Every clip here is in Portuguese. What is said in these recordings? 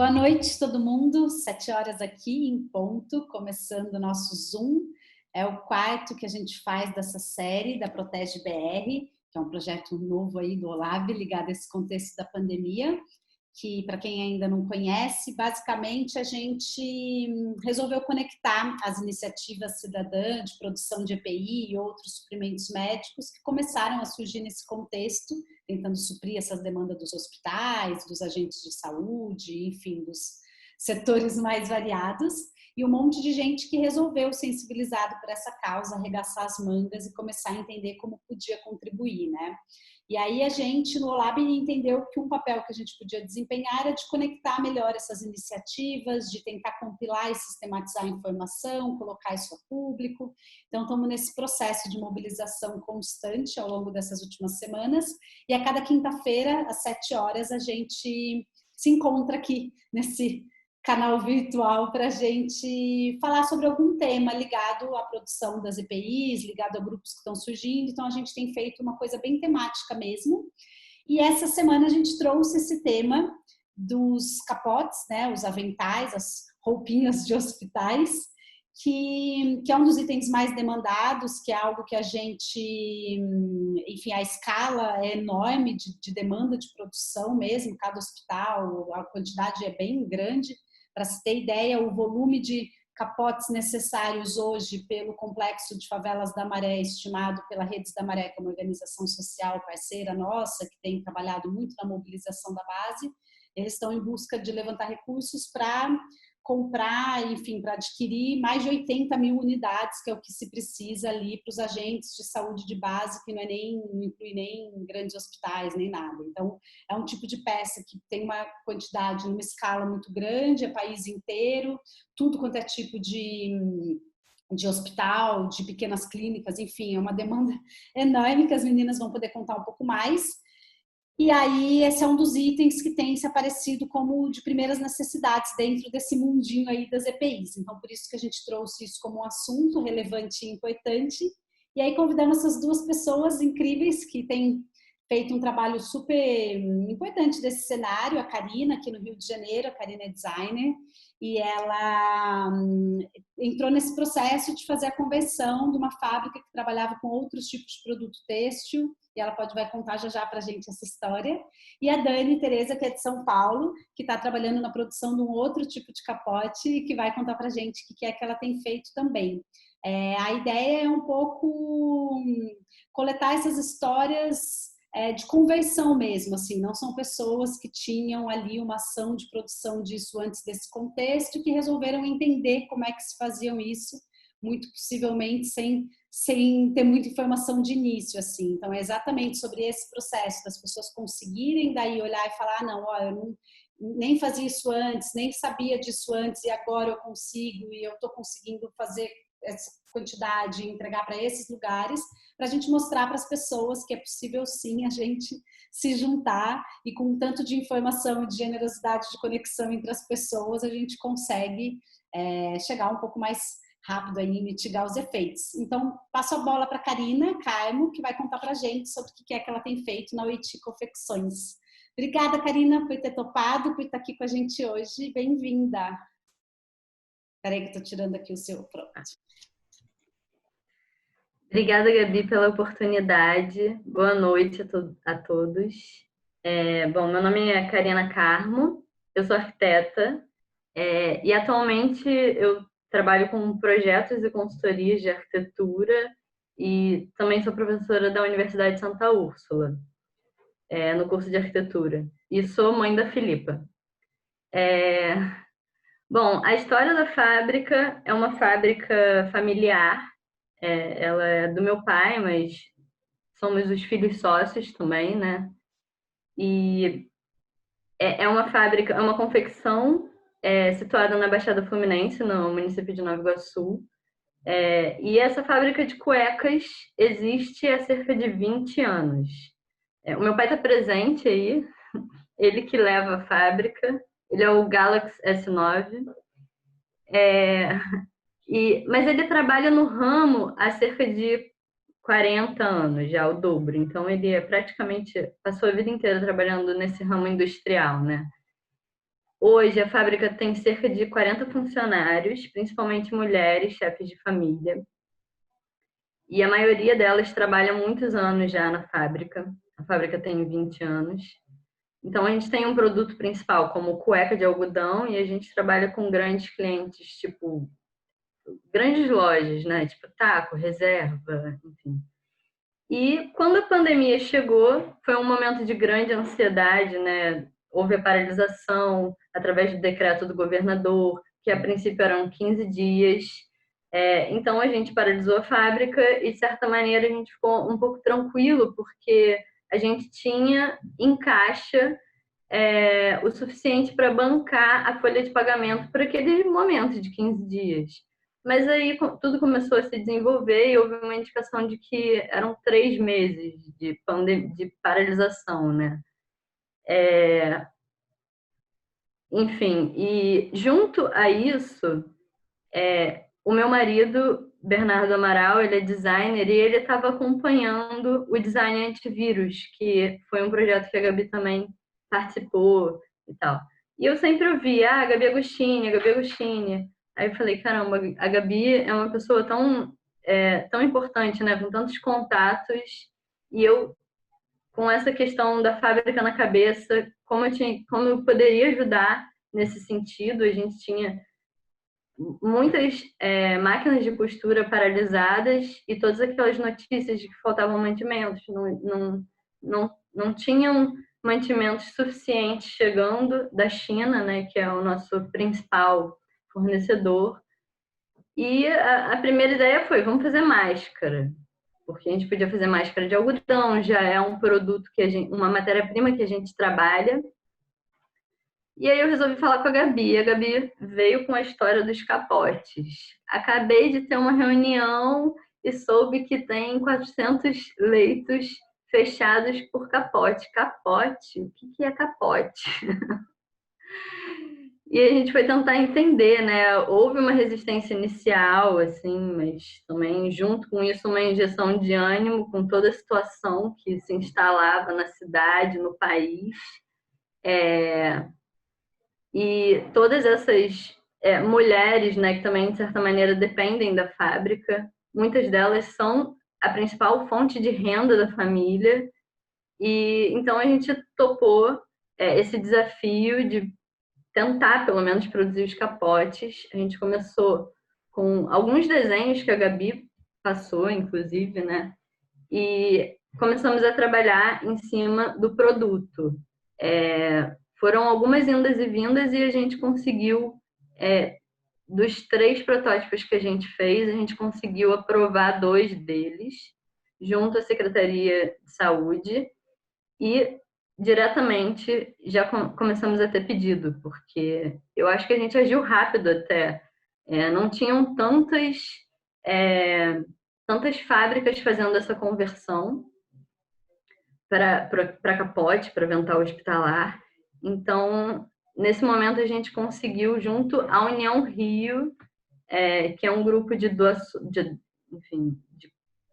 Boa noite, todo mundo. 7 horas aqui em ponto, começando o nosso Zoom. É o quarto que a gente faz dessa série da Protege BR, que é um projeto novo aí do Olab, ligado a esse contexto da pandemia, que, para quem ainda não conhece, basicamente a gente resolveu conectar as iniciativas cidadãs de produção de EPI e outros suprimentos médicos que começaram a surgir nesse contexto, tentando suprir essas demandas dos hospitais, dos agentes de saúde, enfim, dos setores mais variados, e um monte de gente que resolveu, sensibilizado por essa causa, arregaçar as mangas e começar a entender como podia contribuir, né? E aí a gente, no Olab, entendeu que um papel que a gente podia desempenhar era de conectar melhor essas iniciativas, de tentar compilar e sistematizar a informação, colocar isso a público. Então, estamos nesse processo de mobilização constante ao longo dessas últimas semanas. E a cada quinta-feira, às 7 horas, a gente se encontra aqui nesse canal virtual para a gente falar sobre algum tema ligado à produção das EPIs, ligado a grupos que estão surgindo. Então, a gente tem feito uma coisa bem temática mesmo. E essa semana a gente trouxe esse tema dos capotes, né, os aventais, as roupinhas de hospitais, que é um dos itens mais demandados, que é algo que a gente, enfim, a escala é enorme de demanda de produção mesmo, cada hospital, a quantidade é bem grande. Para se ter ideia, o volume de capotes necessários hoje pelo Complexo de Favelas da Maré, estimado pela Redes da Maré, que é uma organização social parceira nossa, que tem trabalhado muito na mobilização da base, eles estão em busca de levantar recursos para comprar, enfim, para adquirir mais de 80 mil unidades, que é o que se precisa ali para os agentes de saúde de base, que não inclui nem grandes hospitais, nem nada. Então, é um tipo de peça que tem uma quantidade, numa escala muito grande, é país inteiro, tudo quanto é tipo de hospital, de pequenas clínicas, enfim, é uma demanda enorme que as meninas vão poder contar um pouco mais. E aí, esse é um dos itens que tem se aparecido como de primeiras necessidades dentro desse mundinho aí das EPIs. Então, por isso que a gente trouxe isso como um assunto relevante e importante. E aí, convidamos essas duas pessoas incríveis que têm feito um trabalho super importante desse cenário. A Karina, aqui no Rio de Janeiro, a Karina é designer, e ela entrou nesse processo de fazer a conversão de uma fábrica que trabalhava com outros tipos de produto têxtil, e ela vai contar já para a gente essa história. E a Dani Tereza, que é de São Paulo, que está trabalhando na produção de um outro tipo de capote e que vai contar para a gente o que é que ela tem feito também. A ideia é um pouco coletar essas histórias de conversão mesmo, assim, não são pessoas que tinham ali uma ação de produção disso antes desse contexto e que resolveram entender como é que se faziam isso, muito possivelmente sem ter muita informação de início, assim. Então, é exatamente sobre esse processo das pessoas conseguirem daí olhar e falar, não, ó, eu nem fazia isso antes, nem sabia disso antes e agora eu consigo e eu estou conseguindo fazer essa quantidade e entregar para esses lugares, para a gente mostrar para as pessoas que é possível sim a gente se juntar e com tanto de informação e de generosidade de conexão entre as pessoas, a gente consegue chegar um pouco mais rápido aí e mitigar os efeitos. Então, passo a bola para a Karina Carmo, que vai contar para a gente sobre o que é que ela tem feito na Oiti Confecções. Obrigada, Karina, por ter topado, por estar aqui com a gente hoje. Bem-vinda. Espera aí que eu estou tirando aqui o seu. Pronto. Obrigada, Gabi, pela oportunidade. Boa noite a todos. Bom, meu nome é Karina Carmo, eu sou arquiteta e atualmente eu trabalho com projetos e consultorias de arquitetura e também sou professora da Universidade de Santa Úrsula, no curso de arquitetura. E sou mãe da Filipa. Bom, a história da fábrica é uma fábrica familiar. Ela é do meu pai, mas somos os filhos sócios também, né? E é uma fábrica, é uma confecção situada na Baixada Fluminense, no município de Nova Iguaçu. E essa fábrica de cuecas existe há cerca de 20 anos. O meu pai está presente aí, ele que leva a fábrica, ele é o Galaxy S9. Mas ele trabalha no ramo há cerca de 40 anos, já o dobro. Então, ele praticamente passou a vida inteira trabalhando nesse ramo industrial, né? Hoje, a fábrica tem cerca de 40 funcionários, principalmente mulheres, chefes de família. E a maioria delas trabalha há muitos anos já na fábrica. A fábrica tem 20 anos. Então, a gente tem um produto principal, como cueca de algodão, e a gente trabalha com grandes clientes, tipo, grandes lojas, né? Tipo, Taco, Reserva, enfim. E quando a pandemia chegou, foi um momento de grande ansiedade, né? Houve a paralisação através do decreto do governador, que a princípio eram 15 dias. Então a gente paralisou a fábrica e, de certa maneira, a gente ficou um pouco tranquilo, porque a gente tinha em caixa o suficiente para bancar a folha de pagamento por aquele momento de 15 dias. Mas aí tudo começou a se desenvolver e houve uma indicação de que eram 3 meses de paralisação, né? Enfim, e junto a isso, o meu marido, Bernardo Amaral, ele é designer e ele estava acompanhando o design antivírus, que foi um projeto que a Gabi também participou e tal. E eu sempre ouvia, ah, Gabi Agostini, a Gabi Agostini. Aí eu falei, caramba, a Gabi é uma pessoa tão importante, né, com tantos contatos, e eu, com essa questão da fábrica na cabeça, como eu poderia ajudar nesse sentido, a gente tinha muitas máquinas de costura paralisadas e todas aquelas notícias de que faltavam mantimentos, não tinham mantimentos suficientes chegando da China, né, que é o nosso principal fornecedor. E a primeira ideia foi, vamos fazer máscara, porque a gente podia fazer máscara de algodão, já é um produto uma matéria-prima que a gente trabalha. E aí eu resolvi falar com a Gabi. A Gabi veio com a história dos capotes. Acabei de ter uma reunião e soube que tem 400 leitos fechados por capote. Capote? O que é capote? E a gente foi tentar entender, né? Houve uma resistência inicial, assim, mas também junto com isso uma injeção de ânimo com toda a situação que se instalava na cidade, no país. E todas essas mulheres, né, que também, de certa maneira, dependem da fábrica, muitas delas são a principal fonte de renda da família. E então a gente topou esse desafio de tentar, pelo menos, produzir os capotes. A gente começou com alguns desenhos que a Gabi passou, inclusive, né? E começamos a trabalhar em cima do produto. Foram algumas indas e vindas e a gente conseguiu, dos 3 protótipos que a gente fez, a gente conseguiu aprovar 2 deles, junto à Secretaria de Saúde, e diretamente já começamos a ter pedido, porque eu acho que a gente agiu rápido até. Não tinham tantas fábricas fazendo essa conversão para capote, para avental hospitalar. Então, nesse momento, a gente conseguiu, junto à União Rio, que é um grupo de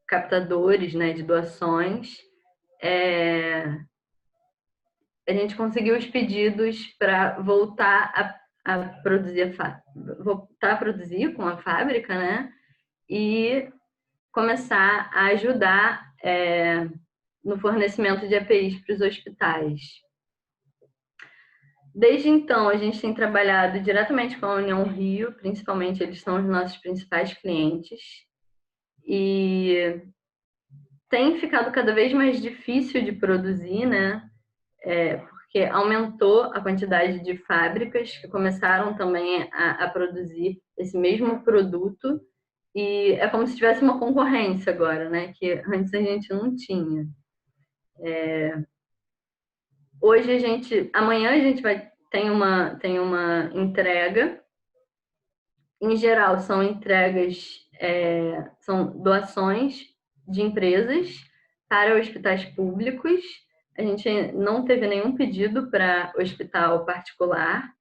captadores, né, de doações, a gente conseguiu os pedidos para voltar a produzir voltar a produzir com a fábrica, né? E começar a ajudar no fornecimento de EPIs para os hospitais. Desde então, a gente tem trabalhado diretamente com a União Rio, principalmente eles são os nossos principais clientes, e tem ficado cada vez mais difícil de produzir, né? Porque aumentou a quantidade de fábricas que começaram também a produzir esse mesmo produto, e é como se tivesse uma concorrência agora, né? Que antes a gente não tinha. Amanhã a gente tem uma entrega. Em geral, são entregas, são doações de empresas para hospitais públicos. A gente não teve nenhum pedido para hospital particular.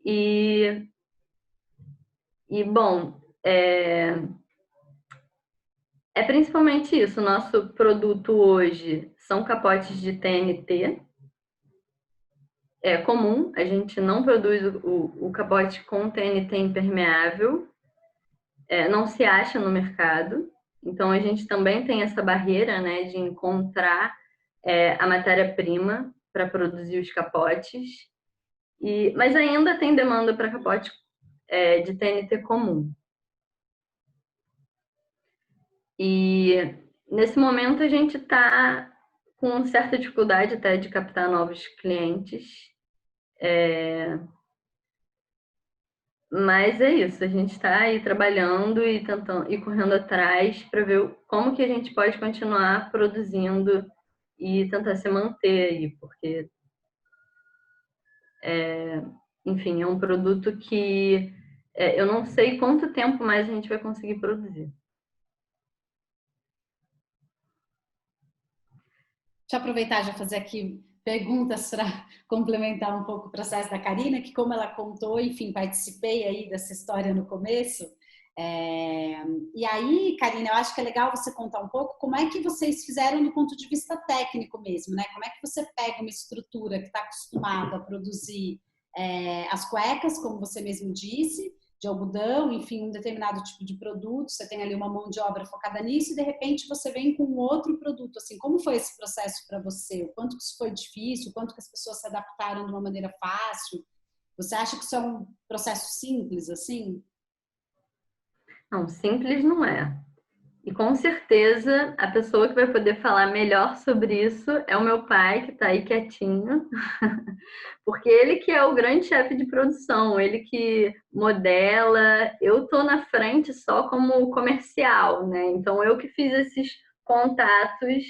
E bom, principalmente isso. O nosso produto hoje são capotes de TNT. é comum, a gente não produz o capote com TNT impermeável, não se acha no mercado. Então, a gente também tem essa barreira, né, de encontrar a matéria-prima para produzir os capotes. Mas ainda tem demanda para capote de TNT comum. E nesse momento a gente está com certa dificuldade até de captar novos clientes. Mas é isso, a gente está aí trabalhando e tentando e correndo atrás para ver como que a gente pode continuar produzindo e tentar se manter aí, porque enfim, é um produto que eu não sei quanto tempo mais a gente vai conseguir produzir. Deixa eu aproveitar e já fazer aqui perguntas para complementar um pouco o processo da Karina, que como ela contou, enfim, participei aí dessa história no começo. E aí, Karina, eu acho que é legal você contar um pouco como é que vocês fizeram do ponto de vista técnico mesmo, né? Como é que você pega uma estrutura que está acostumada a produzir as cuecas, como você mesmo disse, de algodão, enfim, um determinado tipo de produto, você tem ali uma mão de obra focada nisso e de repente você vem com outro produto, assim, como foi esse processo para você? O quanto que isso foi difícil? O quanto que as pessoas se adaptaram de uma maneira fácil? Você acha que isso é um processo simples, assim? Não, simples não é. E com certeza a pessoa que vai poder falar melhor sobre isso é o meu pai, que está aí quietinho, porque ele que é o grande chefe de produção, ele que modela, eu tô na frente só como comercial, né? Então eu que fiz esses contatos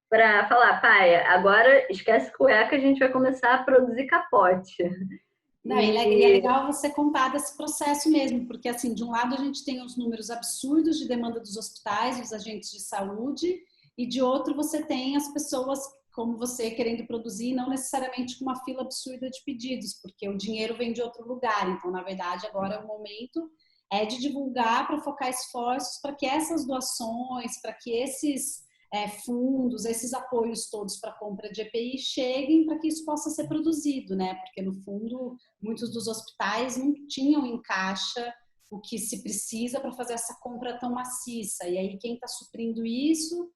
para falar, pai, agora esquece cueca, a gente vai começar a produzir capote. Não, e é E legal você contar desse processo mesmo, porque assim, de um lado a gente tem os números absurdos de demanda dos hospitais, dos agentes de saúde, e de outro você tem as pessoas como você querendo produzir, não necessariamente com uma fila absurda de pedidos, porque o dinheiro vem de outro lugar. Então, na verdade, agora o momento é de divulgar para focar esforços para que essas doações, para que esses fundos, esses apoios todos para compra de EPI cheguem para que isso possa ser produzido, né? Porque no fundo muitos dos hospitais não tinham em caixa o que se precisa para fazer essa compra tão maciça. E aí quem está suprindo isso,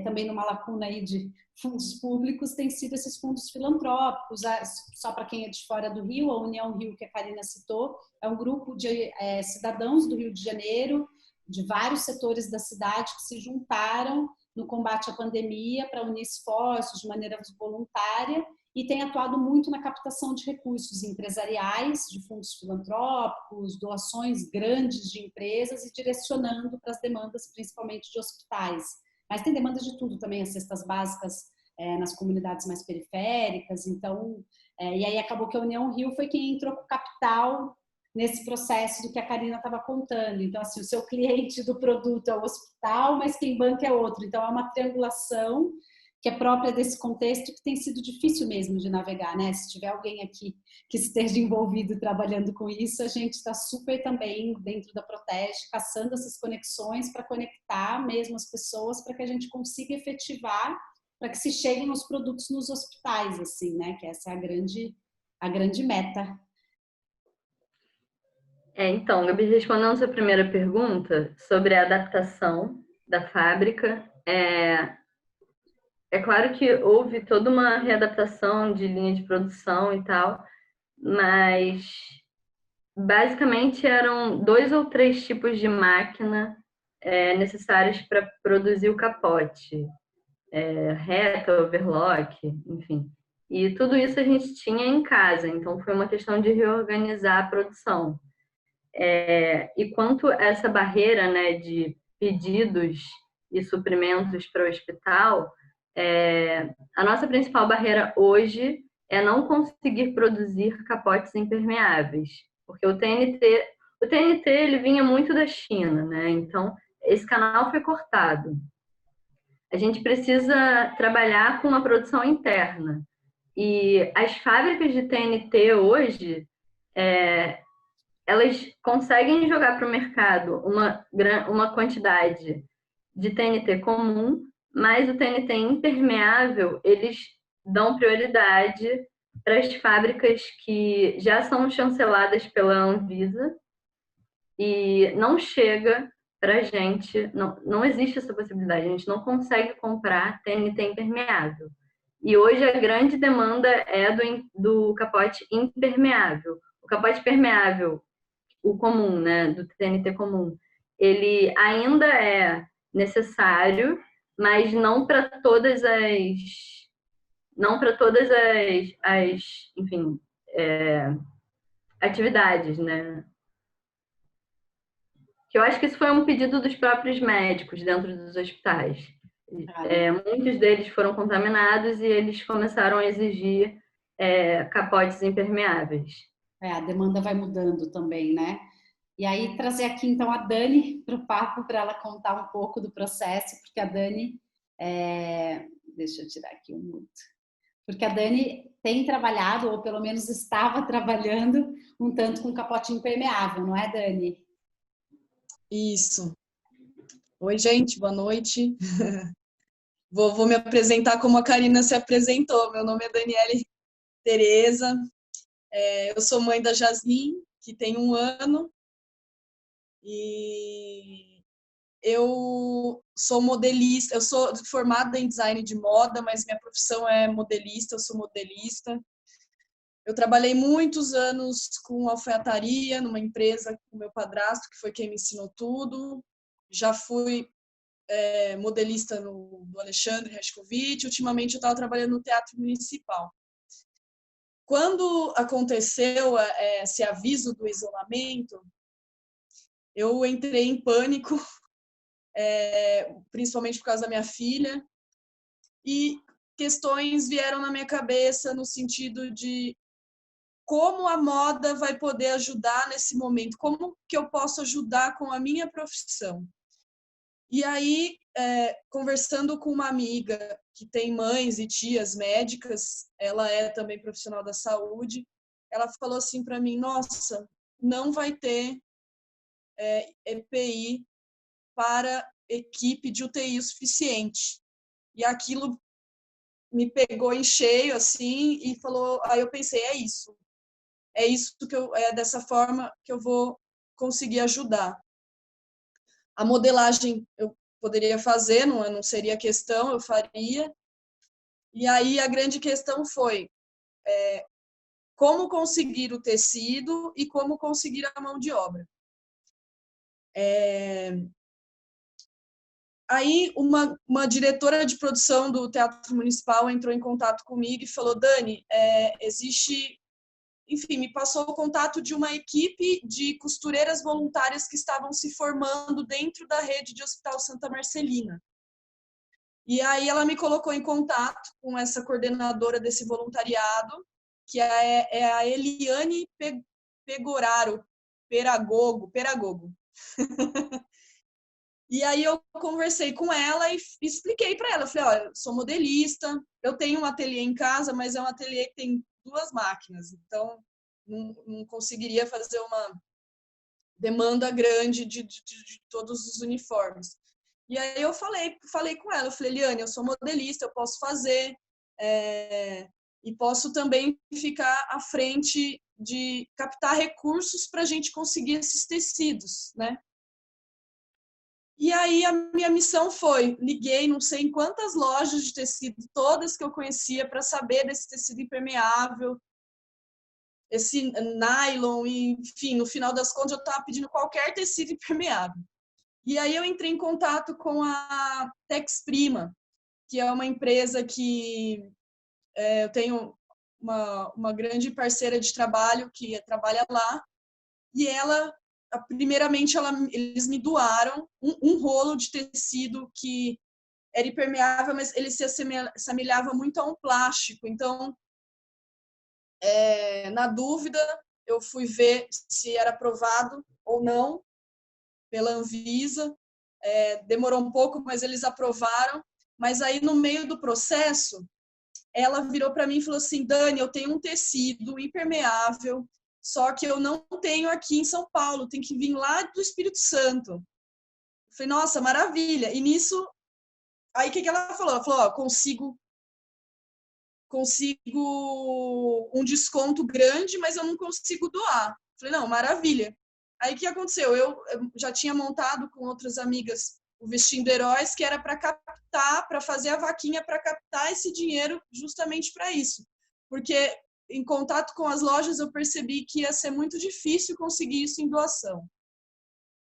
também numa lacuna aí de fundos públicos, tem sido esses fundos filantrópicos. Só para quem é de fora do Rio, a União Rio, que a Karina citou, é um grupo de cidadãos do Rio de Janeiro, de vários setores da cidade que se juntaram no combate à pandemia para unir esforços de maneira voluntária e tem atuado muito na captação de recursos empresariais, de fundos filantrópicos, doações grandes de empresas e direcionando para as demandas principalmente de hospitais. Mas tem demanda de tudo também, as cestas básicas nas comunidades mais periféricas. Então, e aí acabou que a União Rio foi quem entrou com capital nesse processo do que a Karina estava contando. Então, assim, o seu cliente do produto é o hospital, mas quem banca é outro. Então, é uma triangulação que é própria desse contexto que tem sido difícil mesmo de navegar, né? Se tiver alguém aqui que esteja envolvido trabalhando com isso, a gente está super também dentro da Protege, caçando essas conexões para conectar mesmo as pessoas para que a gente consiga efetivar para que se cheguem os produtos nos hospitais, assim, né? Que essa é a grande meta. então, Gabi, respondendo a sua primeira pergunta sobre a adaptação da fábrica, é claro que houve toda uma readaptação de linha de produção e tal, mas basicamente eram 2 ou 3 tipos de máquina necessários para produzir o capote, reta, overlock, enfim. E tudo isso a gente tinha em casa, então foi uma questão de reorganizar a produção. E quanto a essa barreira, né, de pedidos e suprimentos para o hospital, a nossa principal barreira hoje é não conseguir produzir capotes impermeáveis, porque o TNT ele vinha muito da China, né? Então esse canal foi cortado. A gente precisa trabalhar com uma produção interna. E as fábricas de TNT hoje, elas conseguem jogar para o mercado uma quantidade de TNT comum, mas o TNT impermeável, eles dão prioridade para as fábricas que já são chanceladas pela Anvisa e não chega para a gente, não existe essa possibilidade, a gente não consegue comprar TNT impermeável. E hoje a grande demanda é do capote impermeável. O capote permeável, o comum, né, do TNT comum, ele ainda é necessário, mas não para todas as enfim, atividades, né? Que eu acho que isso foi um pedido dos próprios médicos dentro dos hospitais. Muitos deles foram contaminados e eles começaram a exigir capotes impermeáveis. A demanda vai mudando também, né? E aí trazer aqui então a Dani para o papo para ela contar um pouco do processo, porque a Dani, deixa eu tirar aqui um minuto, porque a Dani tem trabalhado, ou pelo menos estava trabalhando, um tanto com capote impermeável, não é, Dani? Isso. Oi, gente, boa noite. Vou me apresentar como a Karina se apresentou. Meu nome é Daniele Tereza. Eu sou mãe da Jasmin, que tem 1 ano. E eu sou modelista. Eu sou formada em design de moda, mas minha profissão é modelista. Eu sou modelista. Eu trabalhei muitos anos com alfaiataria, numa empresa com meu padrasto, que foi quem me ensinou tudo. Já fui modelista do Alexandre Rescovitch. Ultimamente eu estava trabalhando no Teatro Municipal. Quando aconteceu esse aviso do isolamento, eu entrei em pânico, principalmente por causa da minha filha, e questões vieram na minha cabeça no sentido de como a moda vai poder ajudar nesse momento, como que eu posso ajudar com a minha profissão. E aí, conversando com uma amiga que tem mães e tias médicas, ela é também profissional da saúde, ela falou assim para mim: nossa, não vai ter EPI para equipe de UTI o suficiente. E aquilo me pegou em cheio, assim, e falou, aí eu pensei, é isso é dessa forma que eu vou conseguir ajudar. A modelagem eu poderia fazer, não seria questão, eu faria. E aí a grande questão foi como conseguir o tecido e como conseguir a mão de obra. Aí uma diretora de produção do Teatro Municipal entrou em contato comigo e falou: Dani, existe... Enfim, me passou o contato de uma equipe de costureiras voluntárias que estavam se formando dentro da rede de Hospital Santa Marcelina. E aí ela me colocou em contato com essa coordenadora desse voluntariado, que é a Eliane Peragogo. E aí eu conversei com ela e expliquei para ela, falei, olha, eu sou modelista, eu tenho um ateliê em casa, mas é um ateliê que tem 2 máquinas, então não conseguiria fazer uma demanda grande de todos os uniformes. E aí eu falei com ela, eu falei, Eliane, eu sou modelista, eu posso fazer, e posso também ficar à frente de captar recursos para a gente conseguir esses tecidos, né? E aí a minha missão foi, liguei não sei em quantas lojas de tecido, todas que eu conhecia, para saber desse tecido impermeável, esse nylon, enfim, no final das contas eu estava pedindo qualquer tecido impermeável. E aí eu entrei em contato com a Tex Prima, que é uma empresa que eu tenho uma grande parceira de trabalho que trabalha lá, e ela, primeiramente, eles me doaram um rolo de tecido que era impermeável, mas ele se assemelhava muito a um plástico. Então, na dúvida, eu fui ver se era aprovado ou não pela Anvisa. Demorou um pouco, mas eles aprovaram. Mas aí, no meio do processo, ela virou para mim e falou assim, Dani, eu tenho um tecido impermeável, só que eu não tenho aqui em São Paulo, tem que vir lá do Espírito Santo. Eu falei, nossa, maravilha. E nisso, aí o que ela falou? Ela falou, consigo consigo um desconto grande, mas eu não consigo doar. Falei, não, maravilha. Aí o que aconteceu? Eu já tinha montado com outras amigas o Vestindo Heróis, que era para captar, para fazer a vaquinha, para captar esse dinheiro justamente para isso. Porque em contato com as lojas eu percebi que ia ser muito difícil conseguir isso em doação.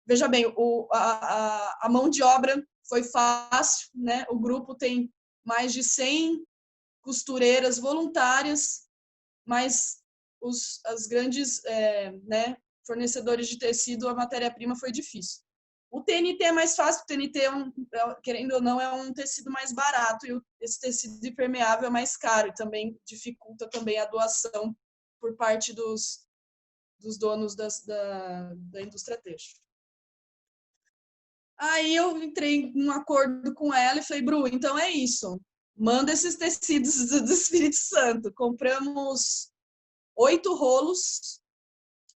Veja bem, a mão de obra foi fácil, né? O grupo tem mais de 100 costureiras voluntárias, mas as grandes né, fornecedores de tecido, a matéria-prima foi difícil. O TNT é mais fácil, o TNT, querendo ou não, é um tecido mais barato, e esse tecido impermeável é mais caro, e também dificulta também a doação por parte dos donos da indústria têxtil. Aí eu entrei em um acordo com ela e falei, Bru, então é isso, manda esses tecidos do Espírito Santo. Compramos 8 rolos.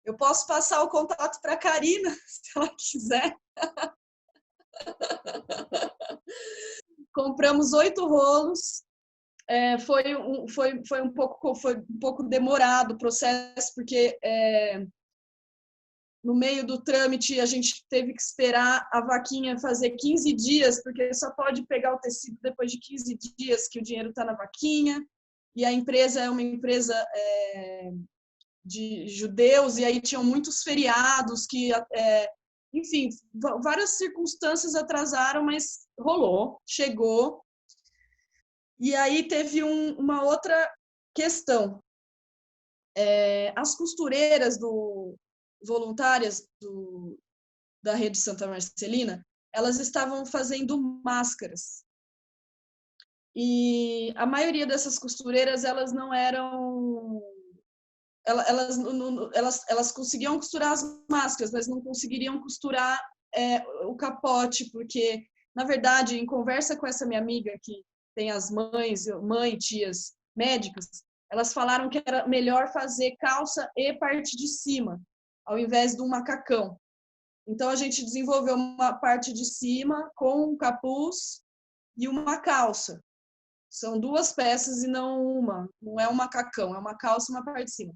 Eu posso passar o contato para a Karina, se ela quiser. Compramos 8 rolos. Foi um pouco demorado o processo, porque no meio do trâmite a gente teve que esperar a vaquinha fazer 15 dias, porque só pode pegar o tecido depois de 15 dias que o dinheiro está na vaquinha. E a empresa é uma empresa de judeus, e aí tinham muitos feriados que, enfim, várias circunstâncias atrasaram, mas rolou, chegou. E aí teve uma outra questão. As costureiras voluntárias da Rede Santa Marcelina, elas estavam fazendo máscaras. E a maioria dessas costureiras, elas não eram... Elas conseguiam costurar as máscaras, mas não conseguiriam costurar o capote, porque, na verdade, em conversa com essa minha amiga, que tem as mãe, tias médicas, elas falaram que era melhor fazer calça e parte de cima, ao invés de um macacão. Então, a gente desenvolveu uma parte de cima com um capuz e uma calça. São 2 peças e não uma. Não é um macacão, é uma calça e uma parte de cima.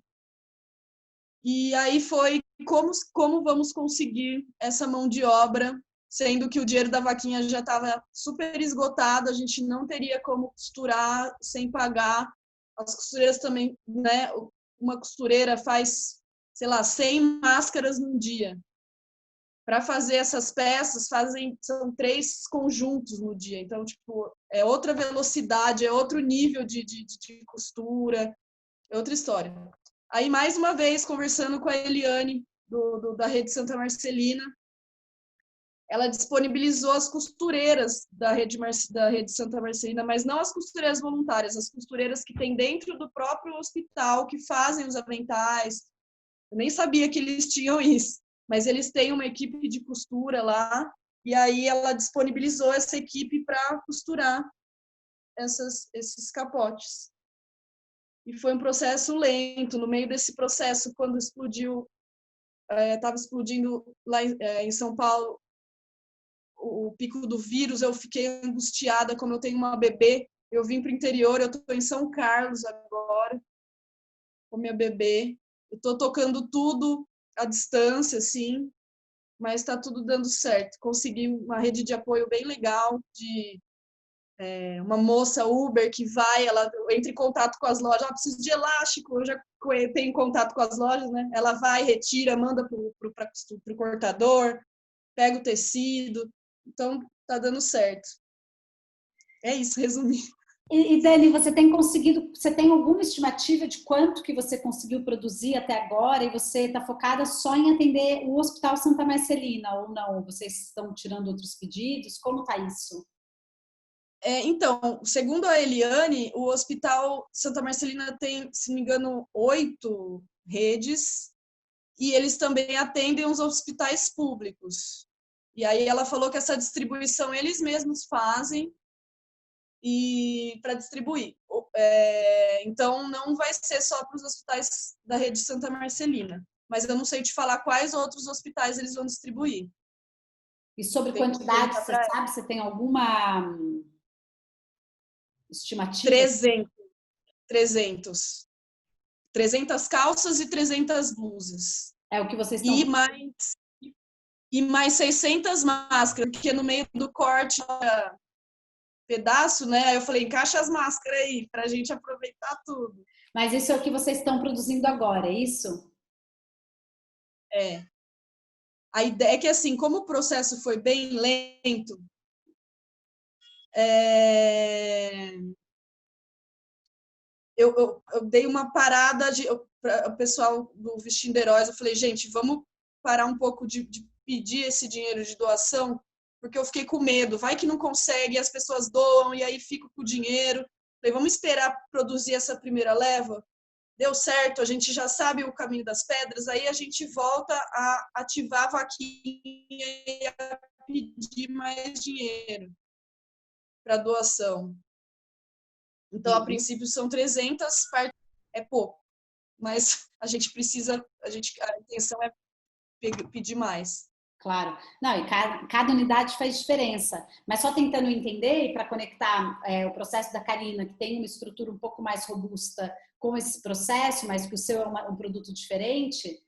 E aí foi como vamos conseguir essa mão de obra, sendo que o dinheiro da vaquinha já estava super esgotado, a gente não teria como costurar sem pagar. As costureiras também, né? Uma costureira faz, sei lá, 100 máscaras num dia. Para fazer essas peças, são 3 conjuntos no dia. Então, tipo, é outra velocidade, é outro nível de costura, é outra história. Aí, mais uma vez, conversando com a Eliane, da Rede Santa Marcelina, ela disponibilizou as costureiras da Rede Santa Marcelina, mas não as costureiras voluntárias, as costureiras que tem dentro do próprio hospital, que fazem os aventais. Eu nem sabia que eles tinham isso, mas eles têm uma equipe de costura lá, e aí ela disponibilizou essa equipe para costurar esses capotes. E foi um processo lento. No meio desse processo, quando explodiu, estava explodindo lá em São Paulo o pico do vírus, eu fiquei angustiada, como eu tenho uma bebê, eu vim para o interior, eu estou em São Carlos agora, com minha bebê, eu estou tocando tudo à distância, assim, mas está tudo dando certo. Consegui uma rede de apoio bem legal, de uma moça Uber que ela entra em contato com as lojas, ela precisa de elástico, eu já tenho contato com as lojas, né? Ela vai, retira, manda para o cortador, pega o tecido, então tá dando certo. É isso, resumindo. E Dani, você tem alguma estimativa de quanto que você conseguiu produzir até agora e você está focada só em atender o Hospital Santa Marcelina ou não? Vocês estão tirando outros pedidos? Como está isso? Então, segundo a Eliane, o Hospital Santa Marcelina tem, se não me engano, 8 redes e eles também atendem os hospitais públicos. E aí ela falou que essa distribuição eles mesmos fazem e para distribuir. Então, não vai ser só para os hospitais da rede Santa Marcelina, mas eu não sei te falar quais outros hospitais eles vão distribuir. E sobre quantidade, você sabe? Você tem alguma estimativa? 300. 300 calças e 300 blusas. É o que vocês estão... E mais 600 máscaras, porque no meio do corte, pedaço, né? Eu falei, encaixa as máscaras aí, pra gente aproveitar tudo. Mas isso é o que vocês estão produzindo agora, é isso? É. A ideia é que, assim, como o processo foi bem lento, eu dei uma parada para o pessoal do Vestindo Heróis. Eu falei, gente, vamos parar um pouco de pedir esse dinheiro de doação, porque eu fiquei com medo. Vai que não consegue, as pessoas doam e aí fico com o dinheiro. Falei, vamos esperar produzir essa primeira leva. Deu certo, a gente já sabe o caminho das pedras, aí a gente volta a ativar a vaquinha e a pedir mais dinheiro para doação. Então, a princípio, são 300, é pouco, mas a gente precisa, a intenção é pedir mais. Claro. Não, e cada unidade faz diferença. Mas só tentando entender, e para conectar o processo da Karina, que tem uma estrutura um pouco mais robusta com esse processo, mas que o seu é um produto diferente,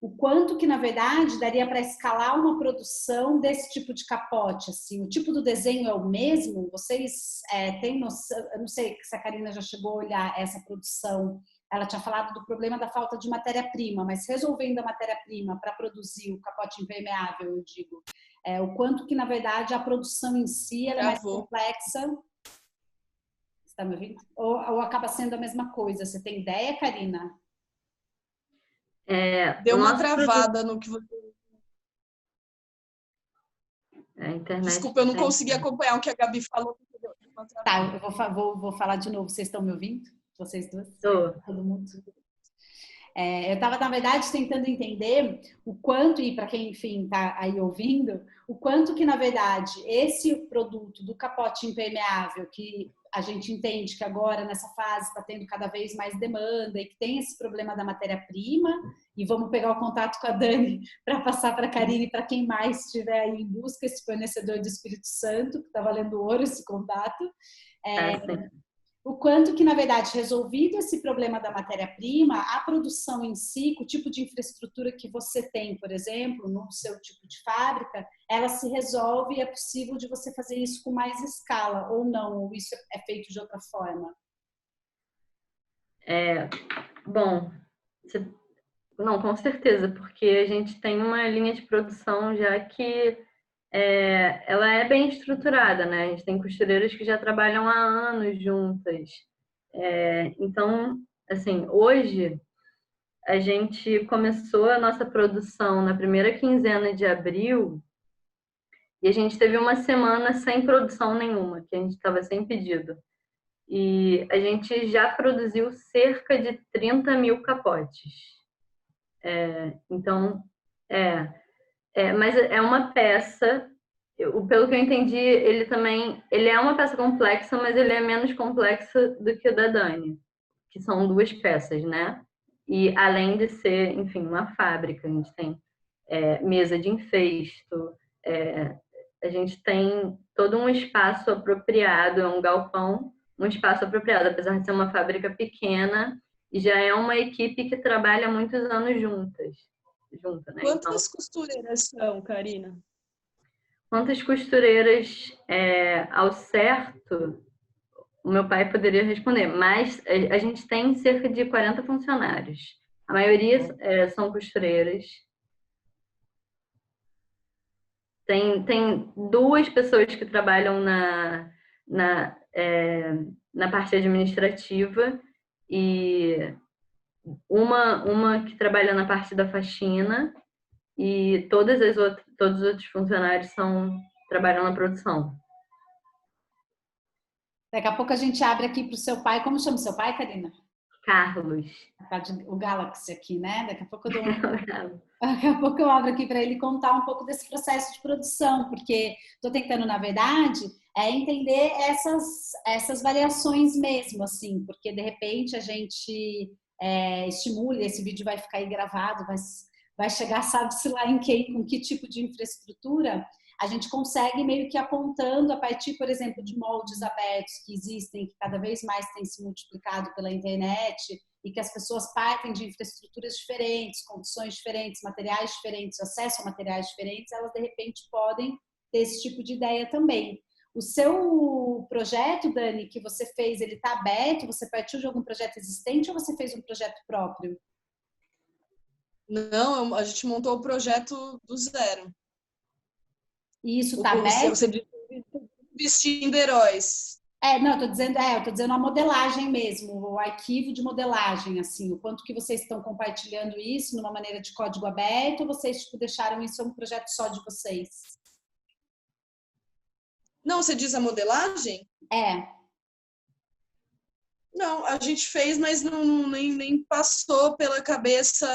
o quanto que, na verdade, daria para escalar uma produção desse tipo de capote? Assim, o tipo do desenho é o mesmo? Vocês têm noção? Eu não sei se a Karina já chegou a olhar essa produção. Ela tinha falado do problema da falta de matéria-prima, mas resolvendo a matéria-prima para produzir o capote impermeável, eu digo, o quanto que, na verdade, a produção em si é mais complexa. Você está me ouvindo? Ou acaba sendo a mesma coisa? Você tem ideia, Karina? Deu uma travada no que você... Internet. Desculpa, eu não consegui acompanhar o que a Gabi falou. Tá, eu vou falar de novo. Vocês estão me ouvindo? Vocês duas? Todo mundo? Eu estava, na verdade, tentando entender o quanto, e para quem, enfim, está aí ouvindo, o quanto que, na verdade, esse produto do capote impermeável, que a gente entende que agora, nessa fase, está tendo cada vez mais demanda e que tem esse problema da matéria-prima, e vamos pegar o contato com a Dani para passar para a Karine e para quem mais estiver aí em busca, esse fornecedor do Espírito Santo, que está valendo ouro esse contato. O quanto que, na verdade, resolvido esse problema da matéria-prima, a produção em si, o tipo de infraestrutura que você tem, por exemplo, no seu tipo de fábrica, ela se resolve e é possível de você fazer isso com mais escala, ou não, ou isso é feito de outra forma? Bom, não, com certeza, porque a gente tem uma linha de produção já que ela é bem estruturada, né? A gente tem costureiras que já trabalham há anos juntas. Então, assim, hoje a gente começou a nossa produção na primeira quinzena de abril e a gente teve uma semana sem produção nenhuma, que a gente estava sem pedido. E a gente já produziu cerca de 30 mil capotes. Então, mas é uma peça, pelo que eu entendi, ele é uma peça complexa, mas ele é menos complexa do que o da Dani, que são duas peças, né? E além de ser, enfim, uma fábrica, a gente tem mesa de enfesto, a gente tem todo um espaço apropriado, é um galpão, um espaço apropriado, apesar de ser uma fábrica pequena, e já é uma equipe que trabalha há muitos anos junta, né? Quantas costureiras são, Karina? Quantas costureiras ao certo, o meu pai poderia responder, mas a gente tem cerca de 40 funcionários. A maioria são costureiras. Tem duas pessoas que trabalham na parte administrativa e uma que trabalha na parte da faxina e todos os outros funcionários trabalham na produção. Daqui a pouco a gente abre aqui para o seu pai. Como chama o seu pai, Karina? Carlos. O Galaxy aqui, né? Daqui a pouco eu abro aqui para ele contar um pouco desse processo de produção, porque estou tentando, na verdade, entender essas variações mesmo, assim, porque de repente a gente estimula, esse vídeo vai ficar aí gravado, vai chegar, sabe-se lá em quem, com que tipo de infraestrutura. a gente consegue meio que apontando a partir, por exemplo, de moldes abertos que existem, que cada vez mais têm se multiplicado pela internet e que as pessoas partem de infraestruturas diferentes, condições diferentes, materiais diferentes, acesso a materiais diferentes, elas de repente podem ter esse tipo de ideia também. O seu projeto, Dani, que você fez, ele está aberto? Você partiu de algum projeto existente ou você fez um projeto próprio? Não, a gente montou o projeto do zero. E isso está aberto? Você disse vestindo heróis. Não, eu tô dizendo a modelagem mesmo, o arquivo de modelagem, assim, o quanto que vocês estão compartilhando isso numa maneira de código aberto, ou vocês, tipo, deixaram isso um projeto só de vocês? Não, você diz a modelagem? Não, a gente fez, mas nem passou pela cabeça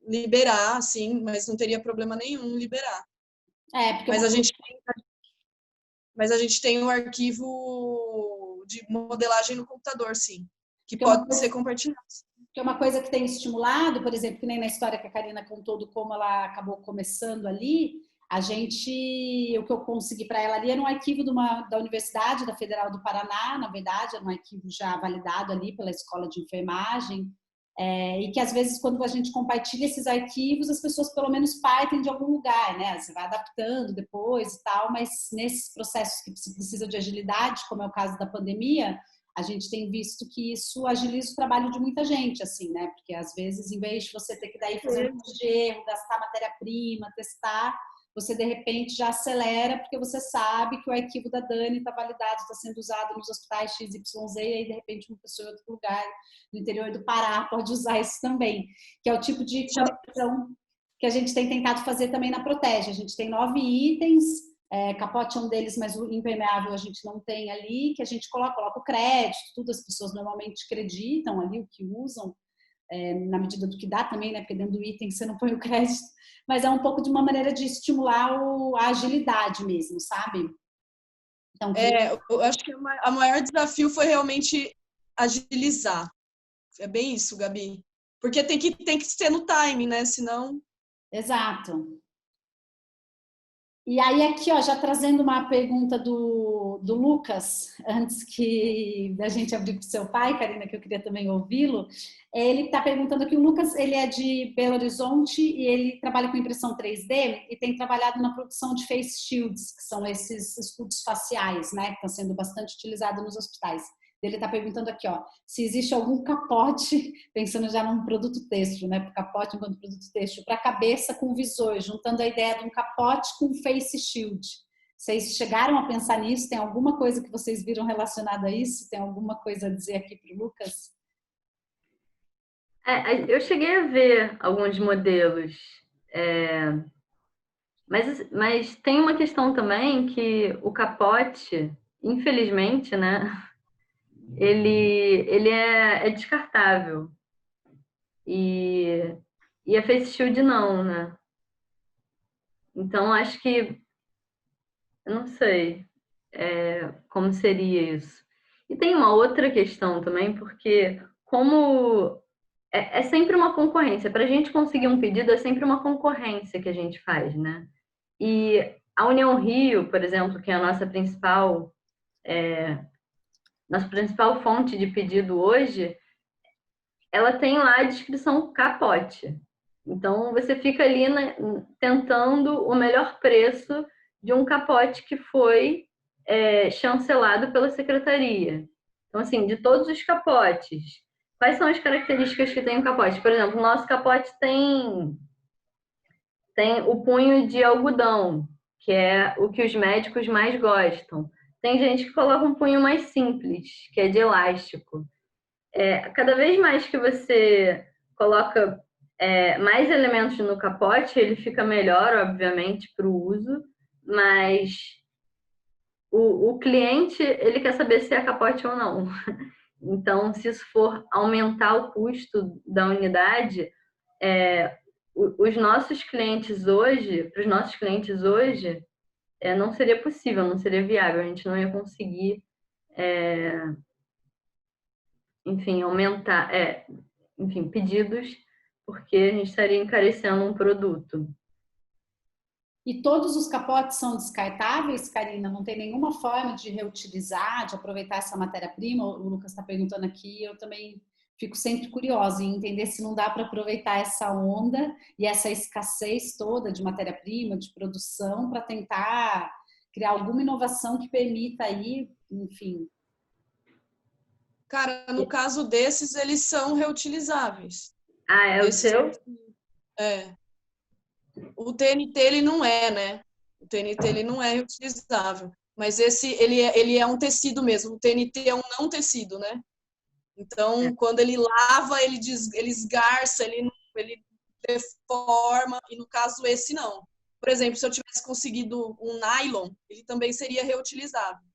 liberar, assim, mas não teria problema nenhum liberar. Porque mas a gente tem um arquivo de modelagem no computador, sim, que pode ser compartilhado. Porque uma coisa que tem estimulado, por exemplo, que nem na história que a Karina contou do como ela acabou começando ali, o que eu consegui para ela ali era um arquivo da Universidade, da Federal do Paraná, na verdade, era um arquivo já validado ali pela Escola de Enfermagem, e que às vezes quando a gente compartilha esses arquivos, as pessoas pelo menos partem de algum lugar, né? Você vai adaptando depois e tal, mas nesses processos que precisa de agilidade, como é o caso da pandemia, a gente tem visto que isso agiliza o trabalho de muita gente, assim, né? Porque às vezes, em vez de você ter que daí fazer um monte de erro, gastar matéria-prima, testar, você de repente já acelera, porque você sabe que o arquivo da Dani está validado, está sendo usado nos hospitais XYZ, e aí de repente uma pessoa em outro lugar, no interior do Pará, pode usar isso também, que é o tipo de conexão que a gente tem tentado fazer também na Protege. A gente tem 9 itens, capote é um deles, mas o impermeável a gente não tem ali, que a gente coloca o crédito, tudo, as pessoas normalmente acreditam ali o que usam, na medida do que dá também, né? Porque dentro do item você não põe o crédito, mas é um pouco de uma maneira de estimular a agilidade mesmo, sabe? Então, eu acho que o maior desafio foi realmente agilizar. É bem isso, Gabi. Porque tem que ser no time, né? Senão... Exato. E aí aqui, ó, já trazendo uma pergunta do Lucas, antes que da gente abrir para o seu pai, Karina, que eu queria também ouvi-lo, ele está perguntando aqui, o Lucas, ele é de Belo Horizonte e ele trabalha com impressão 3D e tem trabalhado na produção de face shields, que são esses escudos faciais, né, que estão sendo bastante utilizados nos hospitais. Ele está perguntando aqui, ó, se existe algum capote, pensando já num produto têxtil, né? Capote enquanto produto têxtil, para a cabeça com visor, juntando a ideia de um capote com face shield. Vocês chegaram a pensar nisso? Tem alguma coisa que vocês viram relacionada a isso? Tem alguma coisa a dizer aqui para o Lucas? Eu cheguei a ver alguns modelos, mas tem uma questão também que o capote, infelizmente, né? Ele é descartável. E a face shield não, né? Então, acho que... Eu não sei como seria isso. E tem uma outra questão também, porque como é sempre uma concorrência. Para a gente conseguir um pedido, é sempre uma concorrência que a gente faz, né? E a União Rio, por exemplo, que é a nossa principal fonte de pedido hoje, ela tem lá a descrição capote. Então, você fica ali tentando o melhor preço de um capote que foi chancelado pela secretaria. Então, assim, de todos os capotes, quais são as características que tem o capote? Por exemplo, o nosso capote tem o punho de algodão, que é o que os médicos mais gostam. Tem gente que coloca um punho mais simples, que é de elástico. Cada vez mais que você coloca mais elementos no capote, ele fica melhor, obviamente, para o uso, mas o cliente, ele quer saber se é capote ou não. Então, se isso for aumentar o custo da unidade, os nossos clientes hoje, para os nossos clientes hoje, não seria possível, não seria viável, a gente não ia conseguir, enfim, aumentar, pedidos, porque a gente estaria encarecendo um produto. E todos os capotes são descartáveis, Karina? Não tem nenhuma forma de reutilizar, de aproveitar essa matéria-prima? O Lucas está perguntando aqui, eu também fico sempre curiosa em entender se não dá para aproveitar essa onda e essa escassez toda de matéria-prima, de produção, para tentar criar alguma inovação que permita aí, enfim. Cara, no caso desses, eles são reutilizáveis. Ah, é o seu? É. O TNT, ele não é, né? O TNT, ele não é reutilizável. Mas ele é um tecido mesmo. O TNT é um não tecido, né? Então, quando ele lava, ele esgarça, ele deforma. E no caso, esse não. Por exemplo, se eu tivesse conseguido um nylon, ele também seria reutilizável.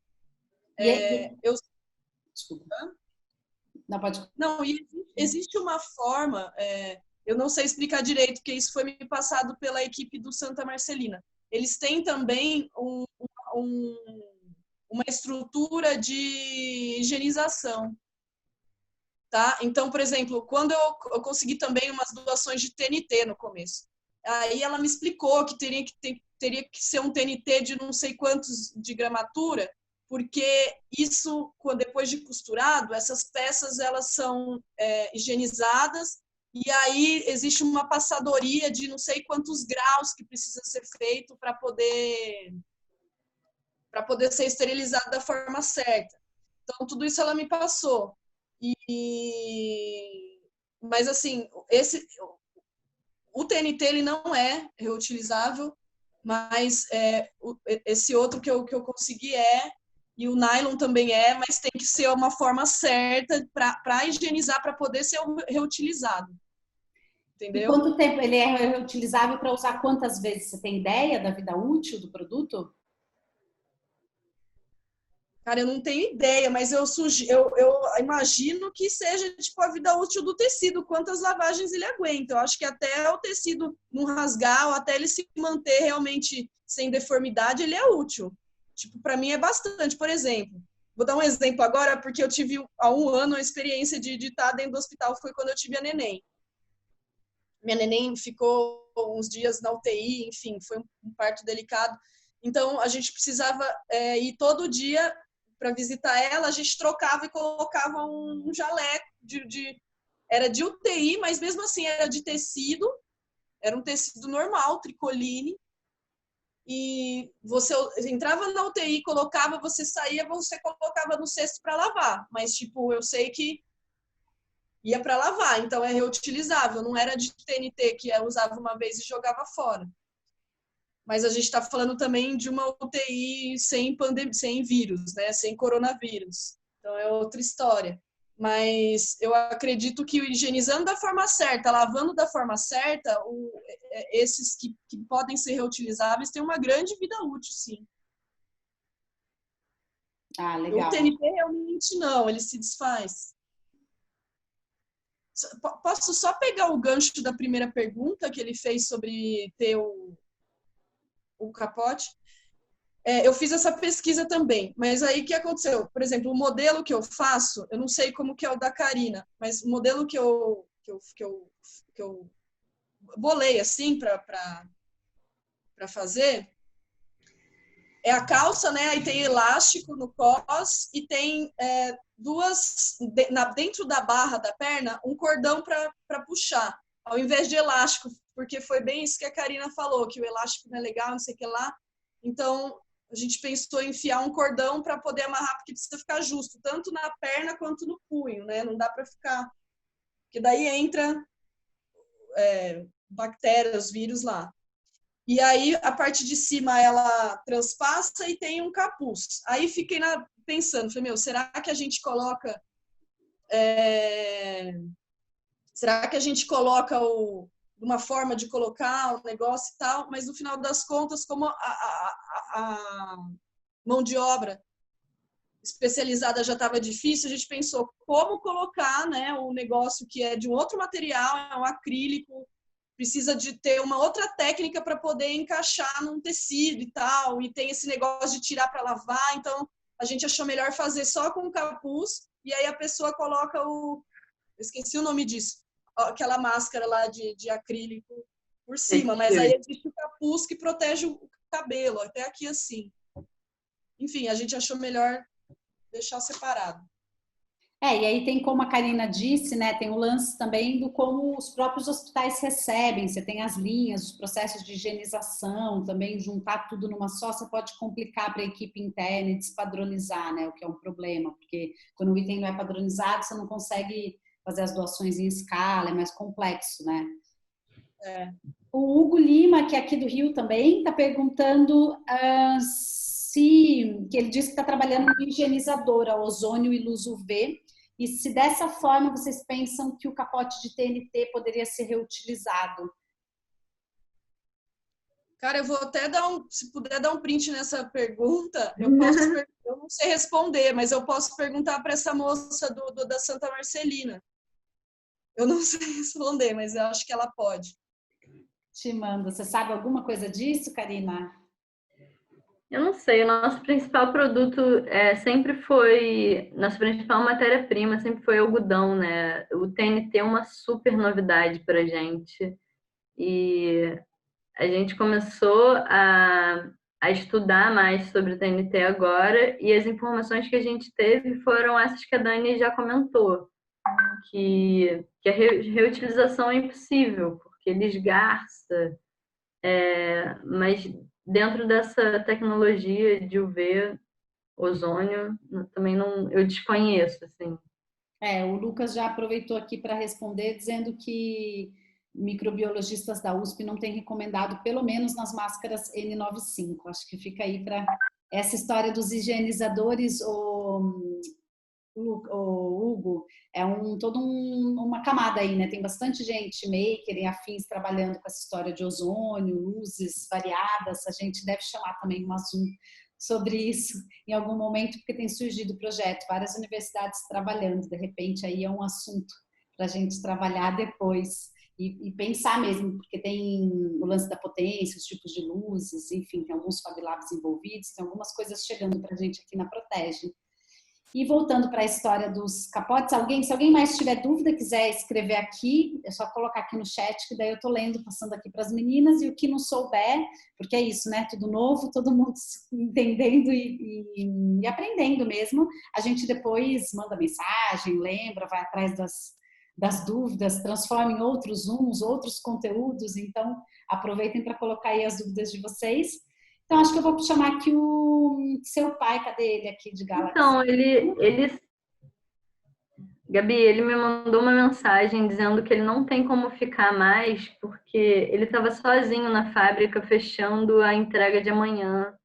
Desculpa. Não, pode... Não, e existe uma forma, eu não sei explicar direito, porque isso foi me passado pela equipe do Santa Marcelina. Eles têm também uma estrutura de higienização, tá? Então, por exemplo, quando eu consegui também umas doações de TNT no começo, aí ela me explicou que teria que ser um TNT de não sei quantos de gramatura, porque isso, depois de costurado, essas peças elas são higienizadas e aí existe uma passadoria de não sei quantos graus que precisa ser feito para poder ser esterilizado da forma certa. Então, tudo isso ela me passou. Mas, assim, o TNT ele não é reutilizável, mas esse outro que eu consegui e o nylon também mas tem que ser uma forma certa para higienizar, para poder ser reutilizado. Entendeu? E quanto tempo ele é reutilizável para usar quantas vezes? Você tem ideia da vida útil do produto? Cara, eu não tenho ideia, mas eu imagino que seja tipo a vida útil do tecido, quantas lavagens ele aguenta. Eu acho que até o tecido não rasgar, ou até ele se manter realmente sem deformidade, ele é útil. Tipo, para mim é bastante. Por exemplo, vou dar um exemplo agora, porque eu tive há 1 ano a experiência de estar dentro do hospital, foi quando eu tive a neném. Minha neném ficou uns dias na UTI, enfim, foi um parto delicado. Então, a gente precisava ir todo dia para visitar ela, a gente trocava e colocava um jaleco era de UTI, mas mesmo assim era de tecido, era um tecido normal, tricoline, e você entrava na UTI, colocava, você saía, você colocava no cesto para lavar, mas tipo, eu sei que ia para lavar, então é reutilizável, não era de TNT que eu usava uma vez e jogava fora. Mas a gente está falando também de uma UTI sem pandemia, sem vírus, né? Sem coronavírus. Então é outra história. Mas eu acredito que higienizando da forma certa, lavando da forma certa, esses que podem ser reutilizáveis têm uma grande vida útil, sim. Ah, legal. O TNT realmente não, ele se desfaz. Posso só pegar o gancho da primeira pergunta que ele fez sobre ter o capote? Eu fiz essa pesquisa também, mas aí o que aconteceu? Por exemplo, o modelo que eu faço, eu não sei como que é o da Karina, mas o modelo que eu bolei assim para fazer é a calça, né? Aí tem elástico no cos e tem dentro da barra da perna um cordão para puxar, ao invés de elástico, porque foi bem isso que a Karina falou, que o elástico não é legal, não sei o que lá. Então, a gente pensou em enfiar um cordão para poder amarrar, porque precisa ficar justo, tanto na perna quanto no punho, né? Não dá para ficar... Porque daí entra bactérias, vírus lá. E aí, a parte de cima, ela transpassa e tem um capuz. Aí fiquei pensando, falei, será que a gente coloca... será que a gente coloca uma forma de colocar o negócio e tal? Mas, no final das contas, como a mão de obra especializada já estava difícil, a gente pensou como colocar, né, o negócio que é de um outro material, é um acrílico, precisa de ter uma outra técnica para poder encaixar num tecido e tal, e tem esse negócio de tirar para lavar, então a gente achou melhor fazer só com o capuz, e aí a pessoa coloca eu esqueci o nome disso, aquela máscara lá de acrílico por cima, mas aí existe o capuz capuz que protege o cabelo, até aqui assim. Enfim, a gente achou melhor deixar separado. E aí tem, como a Karina disse, né, tem o lance também do como os próprios hospitais recebem, você tem as linhas, os processos de higienização, também juntar tudo numa só, você pode complicar para a equipe interna e despadronizar, né, o que é um problema, porque quando o item não é padronizado, você não consegue fazer as doações em escala, é mais complexo, né? O Hugo Lima, que é aqui do Rio também, está perguntando que ele disse que está trabalhando em higienizadora, ozônio e luz UV, e se dessa forma vocês pensam que o capote de TNT poderia ser reutilizado. Cara, eu vou até se puder dar um print nessa pergunta, eu não sei responder, mas eu posso perguntar para essa moça da Santa Marcelina. Eu não sei responder, mas eu acho que ela pode. Te mando. Você sabe alguma coisa disso, Karina? Eu não sei, o nosso principal produto sempre foi, nossa principal matéria-prima sempre foi algodão, né? O TNT é uma super novidade para gente e a gente começou a estudar mais sobre o TNT agora e as informações que a gente teve foram essas que a Dani já comentou, que a reutilização é impossível, porque ele esgarça, mas dentro dessa tecnologia de UV, ozônio, também não, eu desconheço, assim. O Lucas já aproveitou aqui para responder, dizendo que microbiologistas da USP não têm recomendado, pelo menos nas máscaras N95. Acho que fica aí para essa história dos higienizadores, o Hugo, uma camada aí, né? Tem bastante gente, maker e afins, trabalhando com essa história de ozônio, luzes variadas. A gente deve chamar também uma Zoom sobre isso em algum momento, porque tem surgido o projeto, várias universidades trabalhando, de repente aí é um assunto para a gente trabalhar depois e pensar mesmo, porque tem o lance da potência, os tipos de luzes, enfim, tem alguns Fab Labs envolvidos, tem algumas coisas chegando para a gente aqui na Protege. E voltando para a história dos capotes, se alguém mais tiver dúvida, quiser escrever aqui, é só colocar aqui no chat, que daí eu tô lendo, passando aqui para as meninas, e o que não souber, porque é isso, né? Tudo novo, todo mundo entendendo e aprendendo mesmo. A gente depois manda mensagem, lembra, vai atrás das dúvidas, transforma em outros Zooms, outros conteúdos. Então, aproveitem para colocar aí as dúvidas de vocês. Então, acho que eu vou chamar aqui o seu pai, cadê ele aqui de Galaxy? Então, Gabi, ele me mandou uma mensagem dizendo que ele não tem como ficar mais, porque ele estava sozinho na fábrica fechando a entrega de manhã.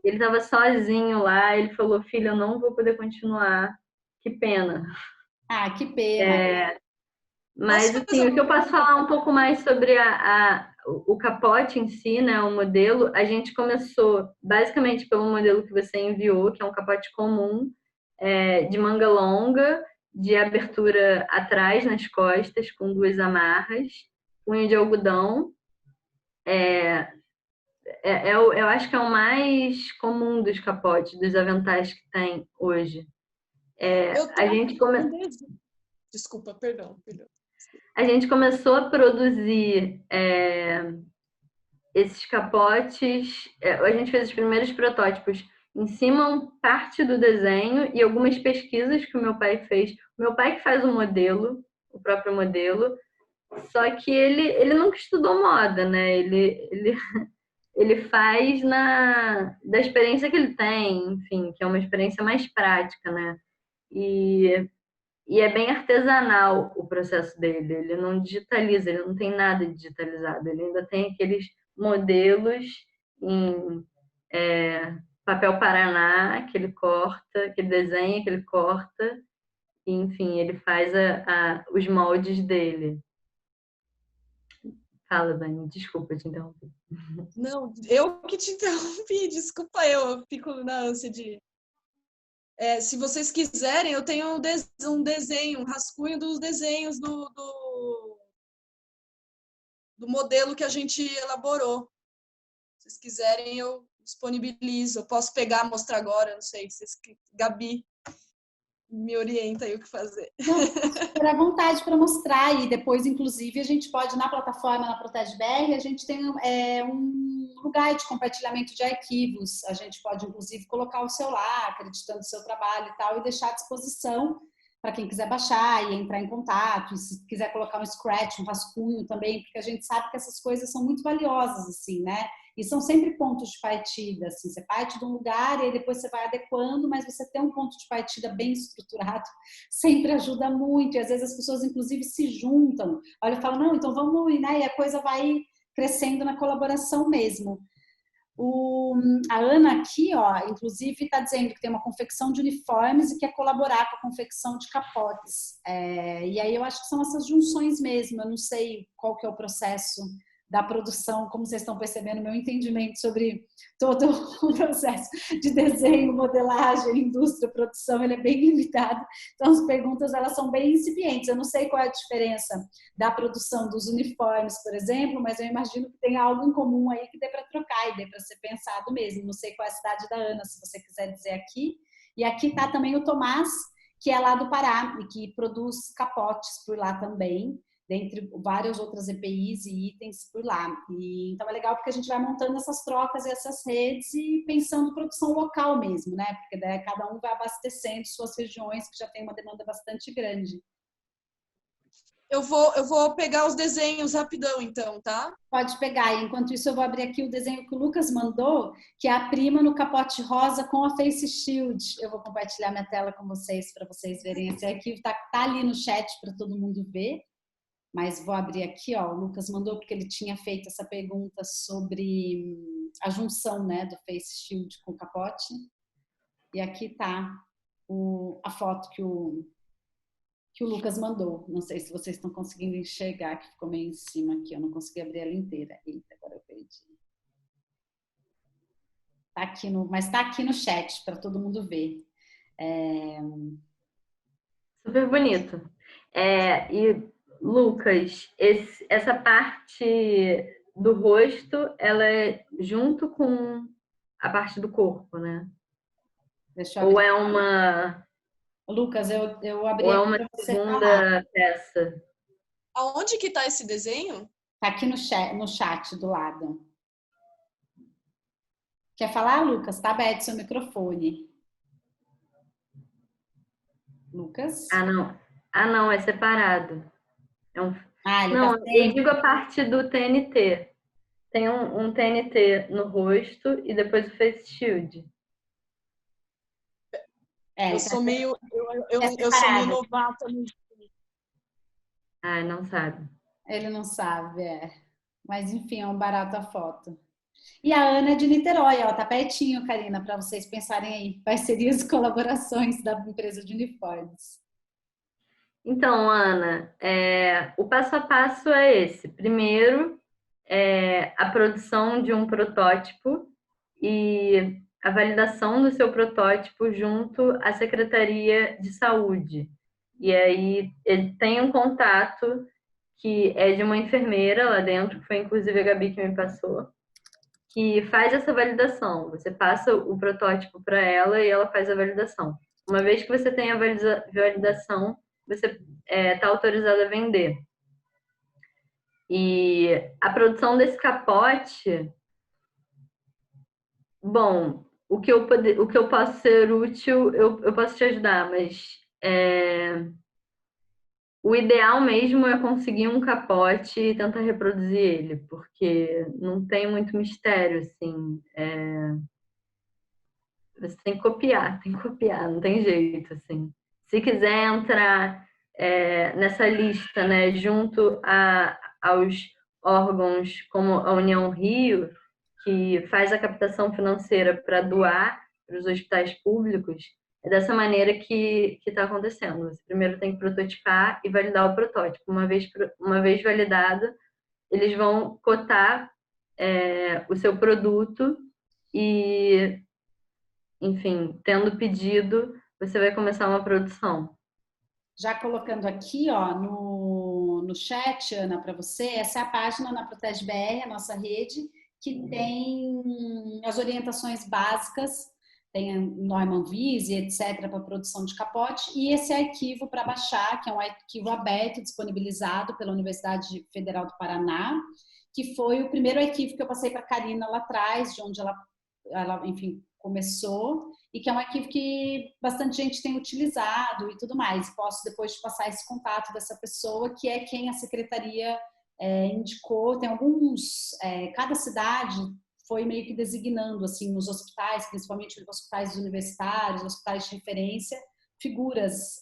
Ele estava sozinho lá, ele falou, filho, eu não vou poder continuar. Que pena. Que pena. Mas, assim, o que eu posso falar um pouco mais sobre o capote em si, né, o modelo, a gente começou basicamente pelo modelo que você enviou, que é um capote comum, de manga longa, de abertura atrás nas costas, com 2 amarras, punho de algodão. Eu acho que é o mais comum dos capotes, dos aventais que tem hoje. Desculpa, perdão. A gente começou a produzir esses capotes, a gente fez os primeiros protótipos em cima parte do desenho e algumas pesquisas que o meu pai fez. O meu pai que faz o modelo, o próprio modelo, só que ele nunca estudou moda, né? Ele faz da experiência que ele tem, enfim, que é uma experiência mais prática, né? E é bem artesanal o processo dele. Ele não digitaliza, ele não tem nada digitalizado. Ele ainda tem aqueles modelos em papel Paraná que ele corta, que ele desenha, que ele corta. E, enfim, ele faz os moldes dele. Fala, Dani, desculpa te interromper. Não, eu que te interrompi, desculpa eu fico na ânsia de... se vocês quiserem, eu tenho um desenho, um rascunho dos desenhos do modelo que a gente elaborou. Se vocês quiserem, eu disponibilizo. Eu posso pegar, mostrar agora, não sei. Gabi. me orienta aí o que fazer. Não, super à vontade para mostrar e depois, inclusive, a gente pode, na plataforma, na Protege BR, a gente tem um lugar de compartilhamento de arquivos. A gente pode, inclusive, colocar o seu lá, acreditando no seu trabalho e tal, e deixar à disposição para quem quiser baixar e entrar em contato. E se quiser colocar um scratch, um rascunho também, porque a gente sabe que essas coisas são muito valiosas, assim, né? E são sempre pontos de partida, assim, você parte de um lugar e aí depois você vai adequando, mas você ter um ponto de partida bem estruturado sempre ajuda muito, e às vezes as pessoas inclusive se juntam, olha e falam, não, então vamos, né, e a coisa vai crescendo na colaboração mesmo. A Ana aqui, ó, inclusive está dizendo que tem uma confecção de uniformes e quer colaborar com a confecção de capotes. E aí eu acho que são essas junções mesmo, eu não sei qual que é o processo da produção, como vocês estão percebendo, meu entendimento sobre todo o processo de desenho, modelagem, indústria, produção, ele é bem limitado. Então, as perguntas, elas são bem incipientes. Eu não sei qual é a diferença da produção dos uniformes, por exemplo, mas eu imagino que tem algo em comum aí que dê para trocar e dê para ser pensado mesmo. Não sei qual é a cidade da Ana, se você quiser dizer aqui. E aqui está também o Tomás, que é lá do Pará e que produz capotes por lá também, dentre várias outras EPIs e itens por lá. E, então é legal porque a gente vai montando essas trocas e essas redes e pensando em produção local mesmo, né? Porque daí cada um vai abastecendo suas regiões que já tem uma demanda bastante grande. Eu vou pegar os desenhos rapidão, então, tá? Pode pegar. E enquanto isso, eu vou abrir aqui o desenho que o Lucas mandou, que é a prima no capote rosa com a Face Shield. Eu vou compartilhar minha tela com vocês para vocês verem. Esse arquivo tá ali no chat para todo mundo ver. Mas vou abrir aqui, ó, o Lucas mandou porque ele tinha feito essa pergunta sobre a junção, né, do Face Shield com o capote. E aqui tá a foto que o Lucas mandou. Não sei se vocês estão conseguindo enxergar, que ficou meio em cima aqui, eu não consegui abrir ela inteira. Eita, agora eu perdi. Tá aqui mas tá aqui no chat para todo mundo ver. Super bonito. E Lucas, essa parte do rosto, ela é junto com a parte do corpo, né? Deixa eu abrir. Ou é uma, Lucas, eu abri ou é aqui uma para você falar. segunda peça? Aonde que tá esse desenho? Tá aqui no chat do lado. Quer falar, Lucas? Tá aberto seu microfone. Lucas? Ah, não, é separado. Ele Não, tá eu sem. digo a parte do TNT. Tem um TNT no rosto e depois o face shield. Eu sou meio separado. novata. Ah, não sabe. Ele não sabe, Mas enfim, é um barato a foto. E a Ana é de Niterói, ó, tá pertinho, Karina, para vocês pensarem aí. Parcerias e colaborações da empresa de uniformes. Então, Ana, o passo a passo é esse. Primeiro, a produção de um protótipo e a validação do seu protótipo junto à Secretaria de Saúde. E aí, ele tem um contato que é de uma enfermeira lá dentro, que foi inclusive a Gabi que me passou, que faz essa validação. Você passa o protótipo para ela e ela faz a validação. Uma vez que você tem a validação, você está autorizado a vender. E a produção desse capote, bom, o que eu posso ser útil, eu posso te ajudar, mas o ideal mesmo é conseguir um capote e tentar reproduzir ele, porque não tem muito mistério, assim. Você tem que copiar, não tem jeito, assim. Se quiser entrar nessa lista, né, junto aos órgãos como a União Rio, que faz a captação financeira para doar para os hospitais públicos, é dessa maneira que está acontecendo. Você primeiro tem que prototipar e validar o protótipo. Uma vez validado, eles vão cotar o seu produto e, enfim, tendo pedido, você vai começar uma produção. Já colocando aqui, ó, no chat, Ana, para você, essa é a página na Protege BR, a nossa rede, que tem as orientações básicas, tem a Neumann Wiese, etc., para produção de capote, e esse arquivo para baixar, que é um arquivo aberto, disponibilizado pela Universidade Federal do Paraná, que foi o primeiro arquivo que eu passei para a Karina lá atrás, de onde ela, enfim, começou, e que é um arquivo que bastante gente tem utilizado e tudo mais. Posso depois te passar esse contato dessa pessoa, que é quem a secretaria indicou. Tem alguns, cada cidade foi meio que designando, assim, nos hospitais, principalmente nos hospitais universitários, hospitais de referência, figuras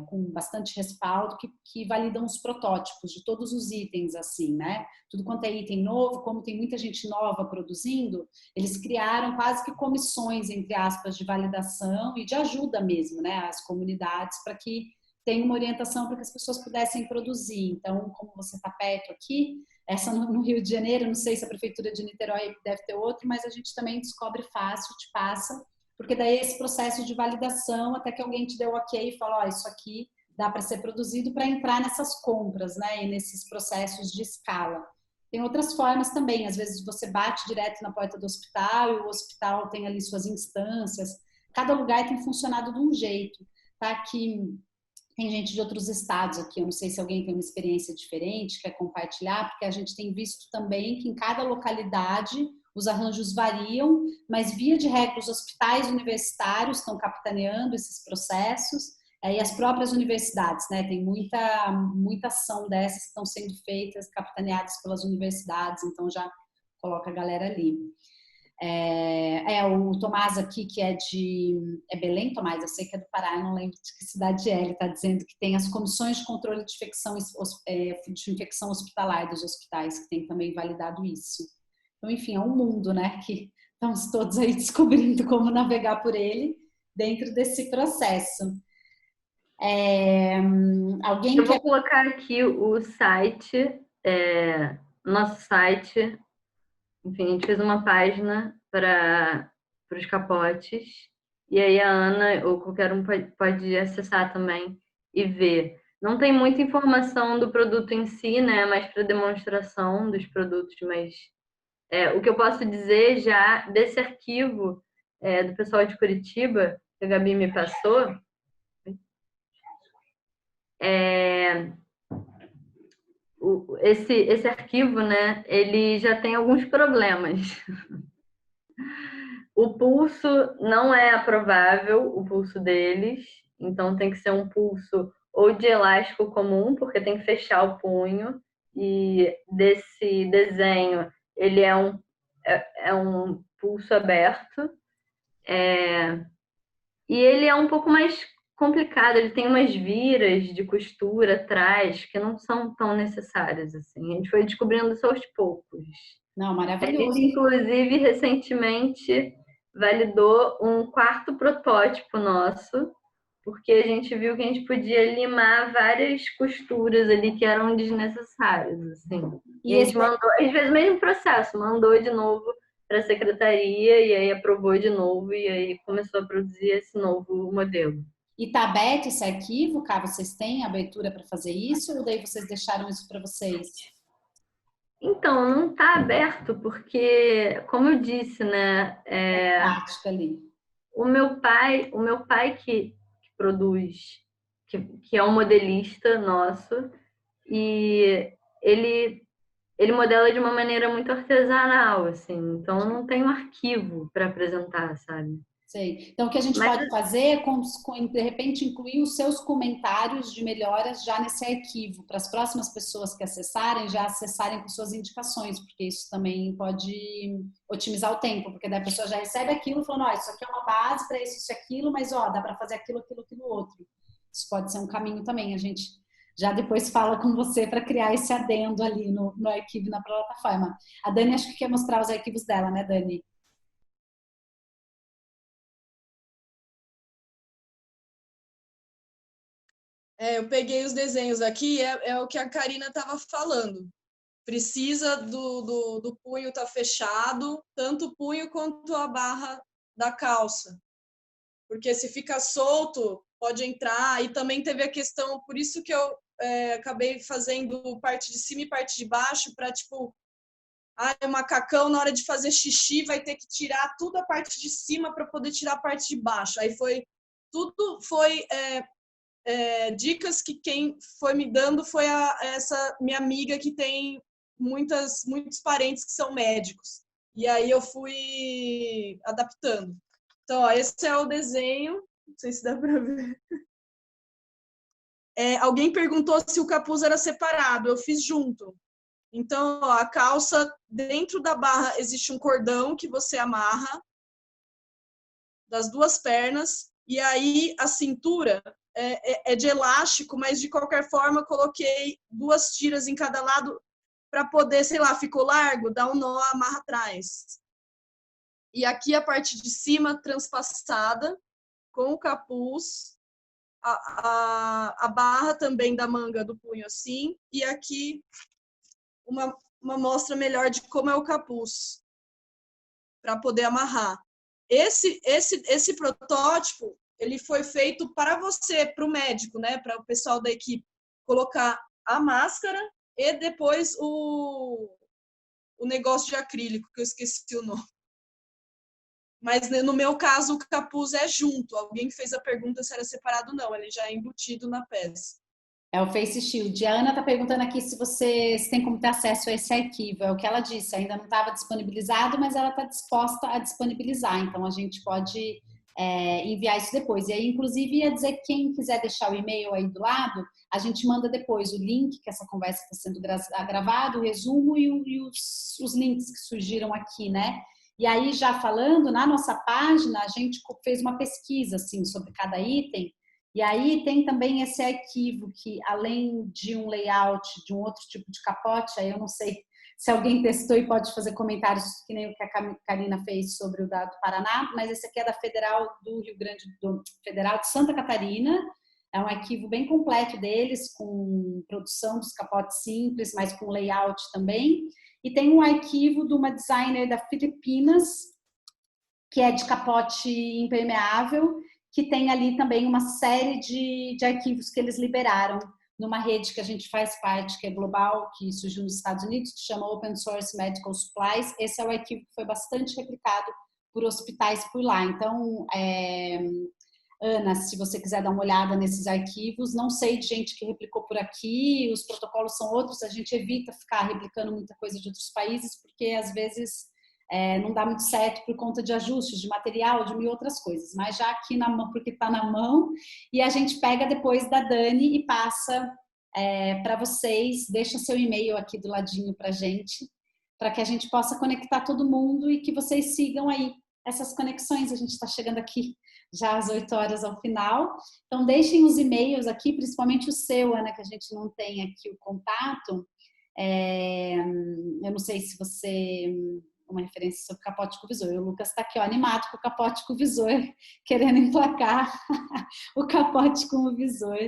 com bastante respaldo que validam os protótipos de todos os itens, assim, né? Tudo quanto é item novo, como tem muita gente nova produzindo, eles criaram quase que comissões, entre aspas, de validação e de ajuda mesmo, né? Às comunidades, para que tenha uma orientação para que as pessoas pudessem produzir. Então, como você está perto aqui, essa no Rio de Janeiro, não sei se a Prefeitura de Niterói deve ter outro, mas a gente também descobre fácil, te passa, porque daí esse processo de validação, até que alguém te deu ok e falou, isso aqui dá para ser produzido para entrar nessas compras, né, e nesses processos de escala. Tem outras formas também, às vezes você bate direto na porta do hospital e o hospital tem ali suas instâncias, cada lugar tem funcionado de um jeito, tá? Aqui tem gente de outros estados aqui, eu não sei se alguém tem uma experiência diferente, quer compartilhar, porque a gente tem visto também que em cada localidade os arranjos variam, mas via de regra os hospitais universitários estão capitaneando esses processos, e as próprias universidades, né? Tem muita ação dessas que estão sendo feitas, capitaneadas pelas universidades, então já coloca a galera ali. O Tomás aqui, que é Belém, Tomás, eu sei que é do Pará, eu não lembro de que cidade é, ele está dizendo que tem as comissões de controle de infecção hospitalar dos hospitais, que tem também validado isso. Então, enfim, é um mundo, né, que estamos todos aí descobrindo como navegar por ele dentro desse processo. Eu vou colocar aqui o site, nosso site. Enfim, a gente fez uma página para os capotes, e aí a Ana ou qualquer um pode acessar também e ver. Não tem muita informação do produto em si, né? Mais para demonstração dos produtos, mas o que eu posso dizer já desse arquivo do pessoal de Curitiba, que a Gabi me passou, esse arquivo, né, ele já tem alguns problemas. O pulso não é aprovável, o pulso deles, então tem que ser um pulso ou de elástico comum, porque tem que fechar o punho, e desse desenho ele é um pulso aberto, e ele é um pouco mais complicado, ele tem umas viras de costura atrás que não são tão necessárias assim. A gente foi descobrindo isso aos poucos. Não, maravilhoso. A gente, inclusive, recentemente validou um quarto protótipo nosso, porque a gente viu que a gente podia limar várias costuras ali que eram desnecessárias, assim. E a gente mandou, às vezes, o mesmo processo, mandou de novo para a secretaria e aí aprovou de novo e aí começou a produzir esse novo modelo. E está aberto esse arquivo, Cá? Vocês têm abertura para fazer isso ou daí vocês deixaram isso para vocês? Então, não está aberto porque, como eu disse, né? Prática ali. O meu pai que produz, que é um modelista nosso, e ele modela de uma maneira muito artesanal, assim, então eu não tenho arquivo para apresentar, sabe? Sei. Então, o que a gente pode fazer é, de repente, incluir os seus comentários de melhoras já nesse arquivo, para as próximas pessoas que acessarem, já acessarem com suas indicações, porque isso também pode otimizar o tempo, porque daí a pessoa já recebe aquilo falando, isso aqui é uma base para isso e aquilo, mas dá para fazer aquilo outro. Isso pode ser um caminho também. A gente já depois fala com você para criar esse adendo ali no arquivo, na plataforma. A Dani acho que quer mostrar os arquivos dela, né, Dani? Eu peguei os desenhos aqui, é o que a Karina estava falando. Precisa do punho estar fechado, tanto o punho quanto a barra da calça. Porque se fica solto, pode entrar. E também teve a questão, por isso que eu acabei fazendo parte de cima e parte de baixo, para, tipo, o macacão, na hora de fazer xixi, vai ter que tirar tudo a parte de cima para poder tirar a parte de baixo. Aí tudo foi dicas que quem foi me dando foi essa minha amiga que tem muitos parentes que são médicos. E aí eu fui adaptando. Então, ó, esse é o desenho. Não sei se dá para ver. Alguém perguntou se o capuz era separado. Eu fiz junto. Então, ó, a calça, dentro da barra existe um cordão que você amarra das duas pernas. E aí a cintura é de elástico, mas de qualquer forma coloquei 2 tiras em cada lado para poder, sei lá, ficou largo, dá um nó, amarra atrás. E aqui a parte de cima transpassada com o capuz, a barra também da manga do punho assim, e aqui uma mostra melhor de como é o capuz para poder amarrar. Esse protótipo ele foi feito para você, para o médico, né, para o pessoal da equipe colocar a máscara e depois o negócio de acrílico, que eu esqueci o nome. Mas no meu caso, o capuz é junto. Alguém fez a pergunta se era separado, não. Ele já é embutido na peça. É o Face Shield. A Ana está perguntando aqui se tem como ter acesso a esse arquivo. É o que ela disse, ainda não estava disponibilizado, mas ela está disposta a disponibilizar. Então, a gente pode enviar isso depois. E aí, inclusive, ia dizer que quem quiser deixar o e-mail aí do lado, a gente manda depois o link, que essa conversa está sendo gravada, o resumo e os links que surgiram aqui, né? E aí, já falando, na nossa página, a gente fez uma pesquisa, assim, sobre cada item. E aí tem também esse arquivo que, além de um layout de um outro tipo de capote, aí eu não sei se alguém testou e pode fazer comentários, que nem o que a Karina fez sobre o da do Paraná, mas esse aqui é da Federal do Rio Grande do Federal de Santa Catarina. É um arquivo bem completo deles, com produção dos capotes simples, mas com layout também. E tem um arquivo de uma designer da Filipinas, que é de capote impermeável, que tem ali também uma série de arquivos que eles liberaram numa rede que a gente faz parte, que é global, que surgiu nos Estados Unidos, que chama Open Source Medical Supplies. Esse é o arquivo que foi bastante replicado por hospitais por lá. Então, Ana, se você quiser dar uma olhada nesses arquivos, não sei de gente que replicou por aqui, os protocolos são outros, a gente evita ficar replicando muita coisa de outros países, porque às vezes não dá muito certo por conta de ajustes de material, de mil outras coisas, mas já aqui na mão, porque está na mão, e a gente pega depois da Dani e passa para vocês, deixa seu e-mail aqui do ladinho para a gente, para que a gente possa conectar todo mundo e que vocês sigam aí essas conexões. A gente está chegando aqui já às 8 horas ao final, então deixem os e-mails aqui, principalmente o seu, Ana, que a gente não tem aqui o contato. Eu não sei se você... uma referência sobre capote com visor. O Lucas está aqui, ó, animado com o capote com visor, querendo emplacar o capote com o visor.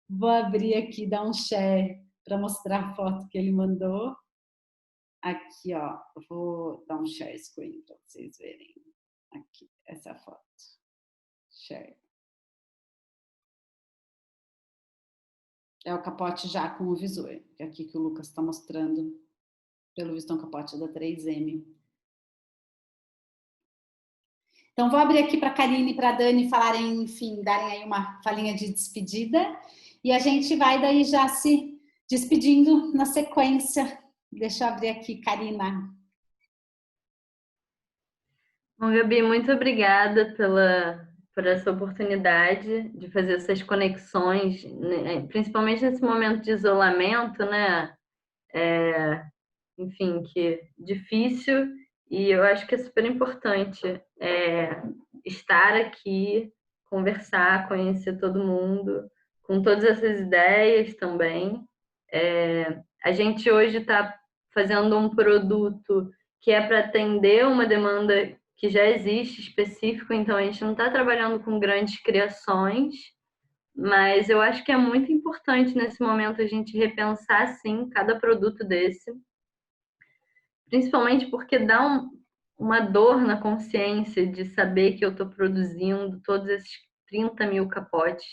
Vou abrir aqui, dar um share para mostrar a foto que ele mandou. Aqui, ó, eu vou dar um share screen para vocês verem. Aqui, essa foto. Share. É o capote já com o visor, que é aqui que o Lucas está mostrando. Pelo visto, é um capote da 3M. Então, vou abrir aqui para a Karine e para a Dani falarem, enfim, darem aí uma falinha de despedida. E a gente vai daí já se despedindo na sequência. Deixa eu abrir aqui, Karina. Bom, Gabi, muito obrigada por essa oportunidade de fazer essas conexões, né? Principalmente nesse momento de isolamento, né? Enfim, que difícil, e eu acho que é super importante estar aqui, conversar, conhecer todo mundo, com todas essas ideias também. A gente hoje está fazendo um produto que é para atender uma demanda que já existe específico, então a gente não está trabalhando com grandes criações, mas eu acho que é muito importante nesse momento a gente repensar, sim, cada produto desse, principalmente porque dá uma dor na consciência de saber que eu estou produzindo todos esses 30 mil capotes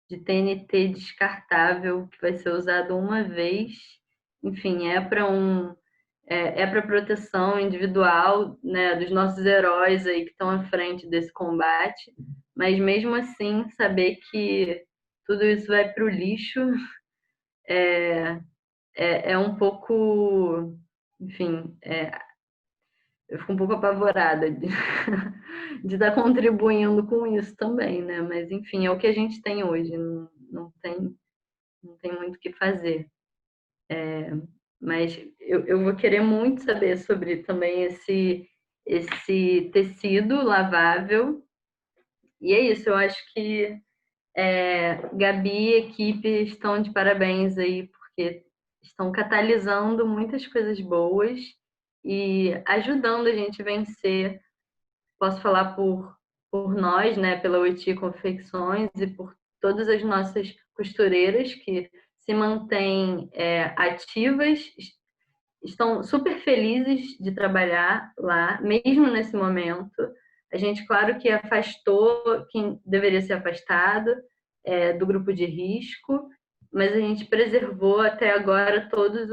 de TNT descartável que vai ser usado uma vez. Enfim, é para proteção individual, né, dos nossos heróis aí que estão à frente desse combate, mas mesmo assim saber que tudo isso vai para o lixo é um pouco, enfim, eu fico um pouco apavorada de de estar contribuindo com isso também, né? Mas enfim, é o que a gente tem hoje, não tem muito o que fazer. Mas eu vou querer muito saber sobre também esse tecido lavável. E é isso, eu acho que Gabi e equipe estão de parabéns aí, porque estão catalisando muitas coisas boas e ajudando a gente a vencer. Posso falar por nós, né, pela Oiti Confecções e por todas as nossas costureiras que se mantêm ativas, estão super felizes de trabalhar lá, mesmo nesse momento. A gente, claro que afastou quem deveria ser afastado do grupo de risco, mas a gente preservou até agora todos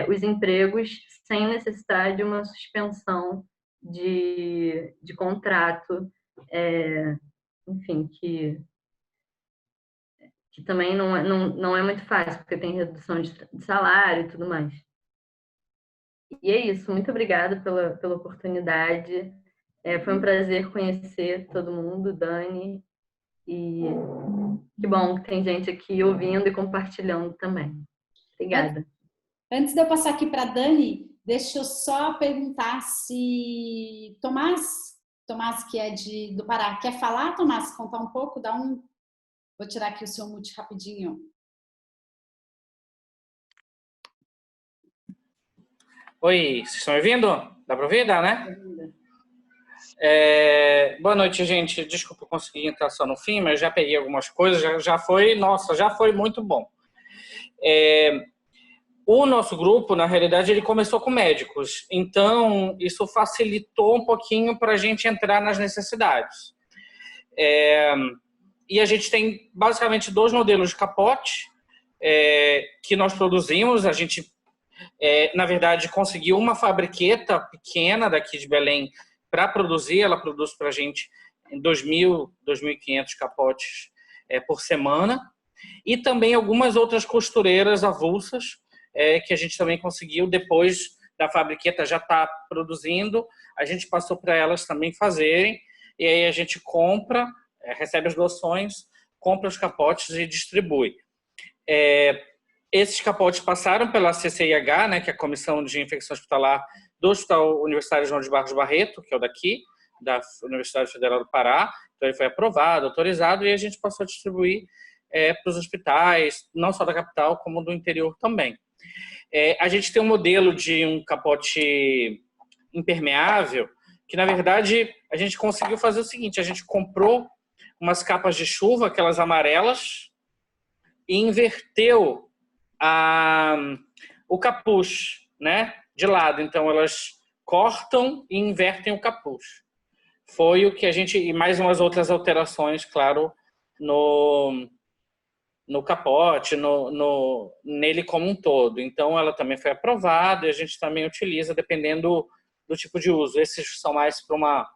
os empregos sem necessidade de uma suspensão de contrato, enfim, que também não é muito fácil, porque tem redução de salário e tudo mais. E é isso, muito obrigada pela oportunidade. Foi um prazer conhecer todo mundo, Dani, e que bom que tem gente aqui ouvindo e compartilhando também. Obrigada. Antes de eu passar aqui para a Dani, deixa eu só perguntar se Tomás que é do Pará, quer falar, Tomás? Contar um pouco? Vou tirar aqui o seu mute rapidinho. Oi, vocês estão me ouvindo? Dá para ouvir? Dá, né? Boa noite, gente. Desculpa, eu consegui entrar só no fim, mas já peguei algumas coisas. Já foi muito bom. O nosso grupo, na realidade, ele começou com médicos. Então, isso facilitou um pouquinho para a gente entrar nas necessidades. E a gente tem, basicamente, 2 modelos de capote que nós produzimos. A gente, na verdade, conseguiu uma fabriqueta pequena daqui de Belém para produzir. Ela produz para a gente 2.000, 2.500 capotes por semana. E também algumas outras costureiras avulsas que a gente também conseguiu, depois da fabriqueta já estar produzindo, a gente passou para elas também fazerem, e aí a gente compra, recebe as doações, compra os capotes e distribui. Esses capotes passaram pela CCIH, né, que é a Comissão de Infecção Hospitalar do Hospital Universitário João de Barros Barreto, que é o daqui, da Universidade Federal do Pará. Então ele foi aprovado, autorizado, e a gente passou a distribuir para os hospitais, não só da capital, como do interior também. A gente tem um modelo de um capote impermeável, que na verdade a gente conseguiu fazer o seguinte: a gente comprou umas capas de chuva, aquelas amarelas, e inverteu o capuz, né, de lado. Então elas cortam e invertem o capuz. Foi o que a gente, e mais umas outras alterações, claro, no capote, nele como um todo. Então, ela também foi aprovada e a gente também utiliza dependendo do tipo de uso. Esses são mais para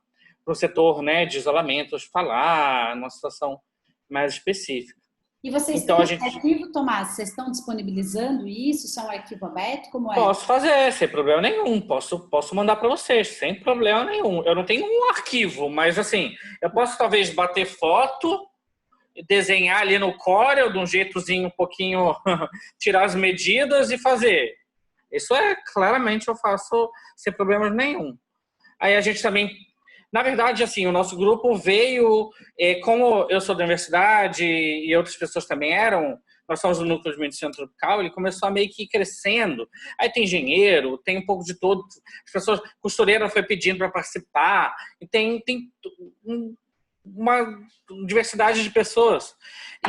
o setor, né, de isolamento hospitalar, numa situação mais específica. E vocês então, têm arquivo, Tomás? Vocês estão disponibilizando isso? Isso é um arquivo aberto? Como é? Posso fazer, sem problema nenhum. Posso mandar para vocês, sem problema nenhum. Eu não tenho um arquivo, mas assim, eu posso talvez bater foto, desenhar ali no Corel de um jeitozinho um pouquinho, tirar as medidas e fazer. Isso claramente eu faço sem problemas nenhum. Aí a gente também, na verdade, assim, o nosso grupo veio, como eu sou da universidade e outras pessoas também eram, nós somos do núcleo de medicina tropical, ele começou a meio que ir crescendo. Aí tem engenheiro, tem um pouco de todo, as pessoas, costureira foi pedindo para participar, e tem uma diversidade de pessoas.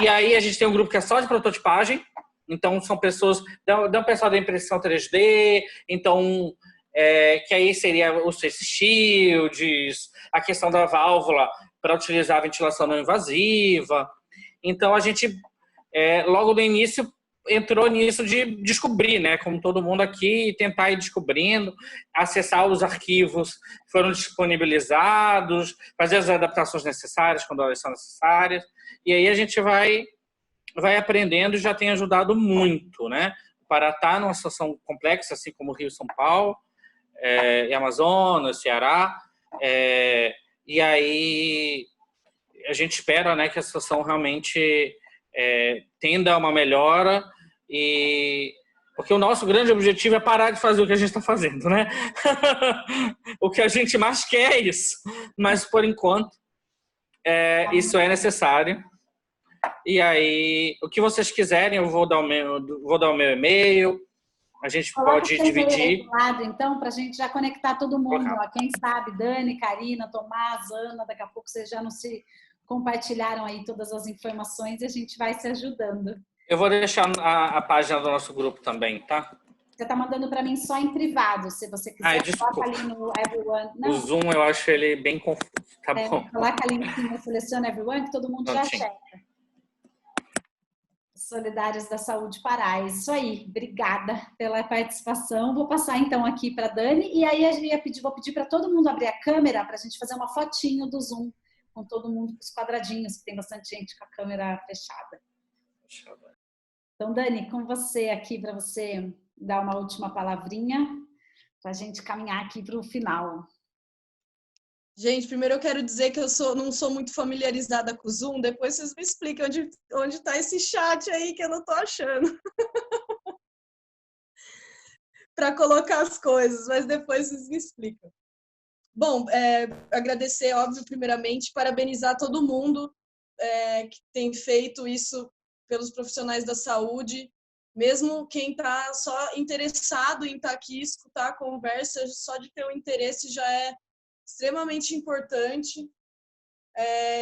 E aí a gente tem um grupo que é só de prototipagem, então são pessoas, dá um pessoal da impressão 3D, então que aí seria os face shields, a questão da válvula para utilizar a ventilação não invasiva. Então a gente, logo no início, entrou nisso de descobrir, né? Como todo mundo aqui, tentar ir descobrindo, acessar os arquivos que foram disponibilizados, fazer as adaptações necessárias quando elas são necessárias. E aí a gente vai aprendendo e já tem ajudado muito, né? O Pará está numa situação complexa, assim como Rio e São Paulo, e Amazonas, Ceará. E aí a gente espera, né, que a situação realmente tenda a uma melhora, porque o nosso grande objetivo é parar de fazer o que a gente está fazendo, né? O que a gente mais quer é isso, mas por enquanto isso é necessário. E aí, o que vocês quiserem, eu vou dar o meu e-mail, a gente pode dividir. Do lado, então, para a gente já conectar todo mundo. Ó, quem sabe, Dani, Karina, Tomás, Ana, daqui a pouco vocês já não se compartilharam aí todas as informações e a gente vai se ajudando. Eu vou deixar a página do nosso grupo também, tá? Você tá mandando para mim só em privado, se você quiser. Coloca ali no Everyone. Não. O Zoom eu acho ele bem confuso. Tá bom. Coloca ali em cima, seleciona Everyone, que todo mundo já checa. Solidários da Saúde Pará. Isso aí. Obrigada pela participação. Vou passar então aqui para Dani e aí vou pedir para todo mundo abrir a câmera para a gente fazer uma fotinho do Zoom com todo mundo com os quadradinhos, que tem bastante gente com a câmera fechada. Então, Dani, com você aqui para você dar uma última palavrinha para a gente caminhar aqui para o final. Gente, primeiro eu quero dizer que eu não sou muito familiarizada com o Zoom, depois vocês me explicam onde está esse chat aí que eu não estou achando. Para colocar as coisas, mas depois vocês me explicam. Bom, agradecer, óbvio, primeiramente, parabenizar todo mundo que tem feito isso pelos profissionais da saúde, mesmo quem está só interessado em estar aqui, escutar a conversa, só de ter o interesse já é extremamente importante.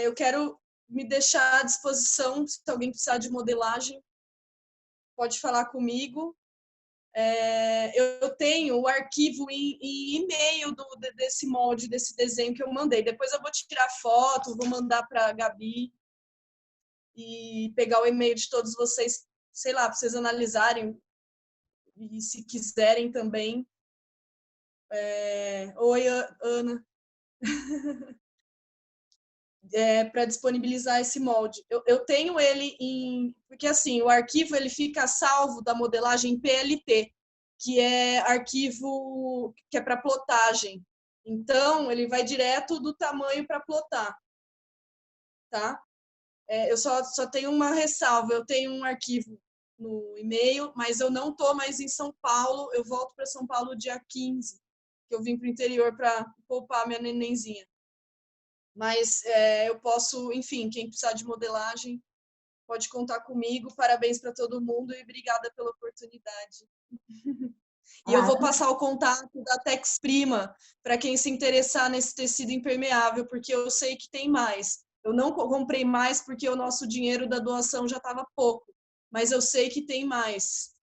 Eu quero me deixar à disposição, se alguém precisar de modelagem, pode falar comigo. Eu tenho o arquivo em e-mail desse molde, desse desenho que eu mandei. Depois eu vou tirar foto, vou mandar para a Gabi e pegar o e-mail de todos vocês, sei lá, para vocês analisarem e se quiserem também. Oi, Ana. Para disponibilizar esse molde. Eu tenho ele porque assim, o arquivo ele fica salvo da modelagem PLT, que é arquivo que é para plotagem. Então, ele vai direto do tamanho para plotar. Tá? Eu só tenho uma ressalva, eu tenho um arquivo no e-mail, mas eu não estou mais em São Paulo, eu volto para São Paulo dia 15, que eu vim para o interior para poupar minha nenenzinha. Mas eu posso, enfim, quem precisar de modelagem, pode contar comigo. Parabéns para todo mundo e obrigada pela oportunidade. E eu vou passar o contato da Tex Prima para quem se interessar nesse tecido impermeável, porque eu sei que tem mais. Eu não comprei mais porque o nosso dinheiro da doação já estava pouco, mas eu sei que tem mais.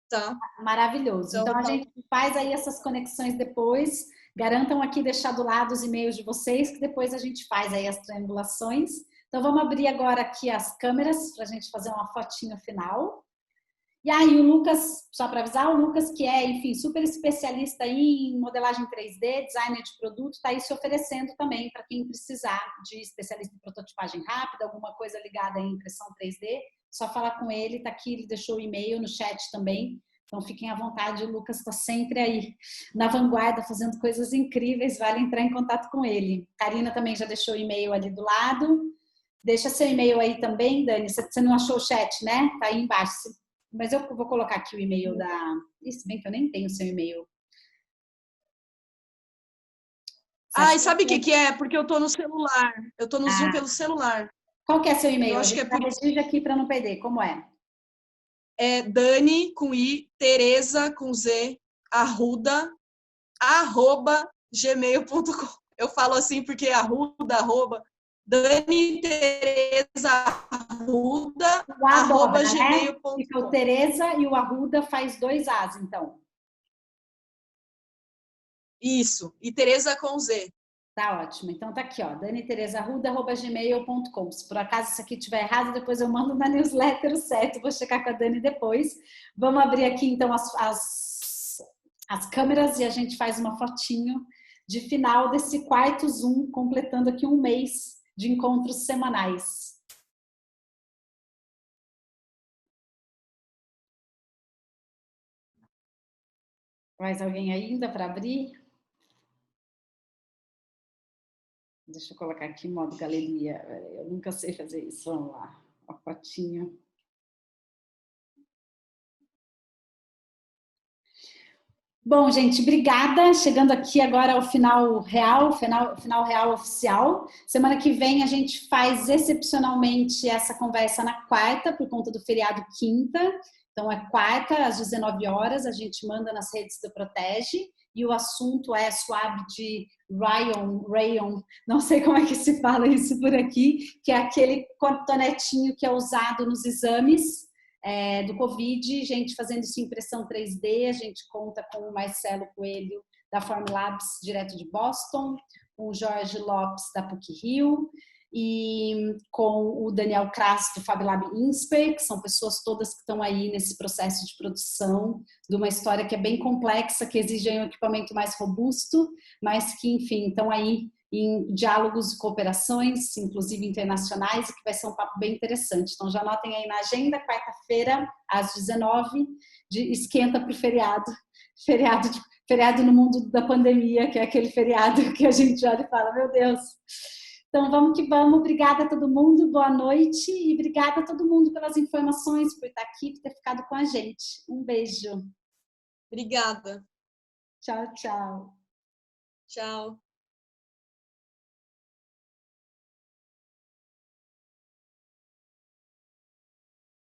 Tá? Maravilhoso. Então a gente faz aí essas conexões depois. Garantam aqui deixar do lado os e-mails de vocês, que depois a gente faz aí as triangulações. Então vamos abrir agora aqui as câmeras para a gente fazer uma fotinho final. E aí o Lucas, só para avisar, o Lucas que é, enfim, super especialista em modelagem 3D, designer de produto, está aí se oferecendo também para quem precisar de especialista em prototipagem rápida, alguma coisa ligada em impressão 3D, só falar com ele, está aqui, ele deixou o e-mail no chat também. Então, fiquem à vontade, o Lucas está sempre aí na vanguarda, fazendo coisas incríveis, vale entrar em contato com ele. Karina também já deixou o e-mail ali do lado. Deixa seu e-mail aí também, Dani. Você não achou o chat, né? Tá aí embaixo. Mas eu vou colocar aqui o e-mail da... Se bem que eu nem tenho o seu e-mail. E sabe o que é? Porque eu tô no celular. Eu tô no Zoom pelo celular. Qual que é seu e-mail? Eu acho que é por isso. Aqui para não perder. Como é? É Dani com I, Tereza com Z, Arruda, @gmail.com. Eu falo assim porque Arruda, Dani Tereza Arruda, @gmail.com. Fica o Tereza e o Arruda faz 2 As, então. Isso, e Tereza com Z. Tá ótimo. Então tá aqui, ó, daniteresaarruda@gmail.com. Se por acaso isso aqui estiver errado, depois eu mando na newsletter o certo, vou checar com a Dani depois. Vamos abrir aqui então as câmeras e a gente faz uma fotinho de final desse quarto Zoom, completando aqui um mês de encontros semanais. Mais alguém ainda para abrir? Deixa eu colocar aqui em modo galeria. Eu nunca sei fazer isso. Vamos lá. Uma fotinho. Bom, gente, obrigada. Chegando aqui agora ao final real oficial. Semana que vem a gente faz excepcionalmente essa conversa na quarta, por conta do feriado quinta. Então é quarta, às 19 horas, a gente manda nas redes do Protege. E o assunto é swab de rayon, não sei como é que se fala isso por aqui, que é aquele cotonetinho que é usado nos exames do Covid, gente fazendo isso em impressão 3D, a gente conta com o Marcelo Coelho da Formlabs, direto de Boston, com o Jorge Lopes da PUC-Rio e com o Daniel Kras do FabLab Insper, que são pessoas todas que estão aí nesse processo de produção de uma história que é bem complexa, que exige um equipamento mais robusto, mas que, enfim, estão aí em diálogos e cooperações, inclusive internacionais, e que vai ser um papo bem interessante. Então já anotem aí na agenda, quarta-feira, às 19, esquenta para o feriado no mundo da pandemia, que é aquele feriado que a gente olha e fala, meu Deus. Então vamos que vamos, obrigada a todo mundo, boa noite, e obrigada a todo mundo pelas informações, por estar aqui, por ter ficado com a gente. Um beijo. Obrigada. Tchau, tchau. Tchau.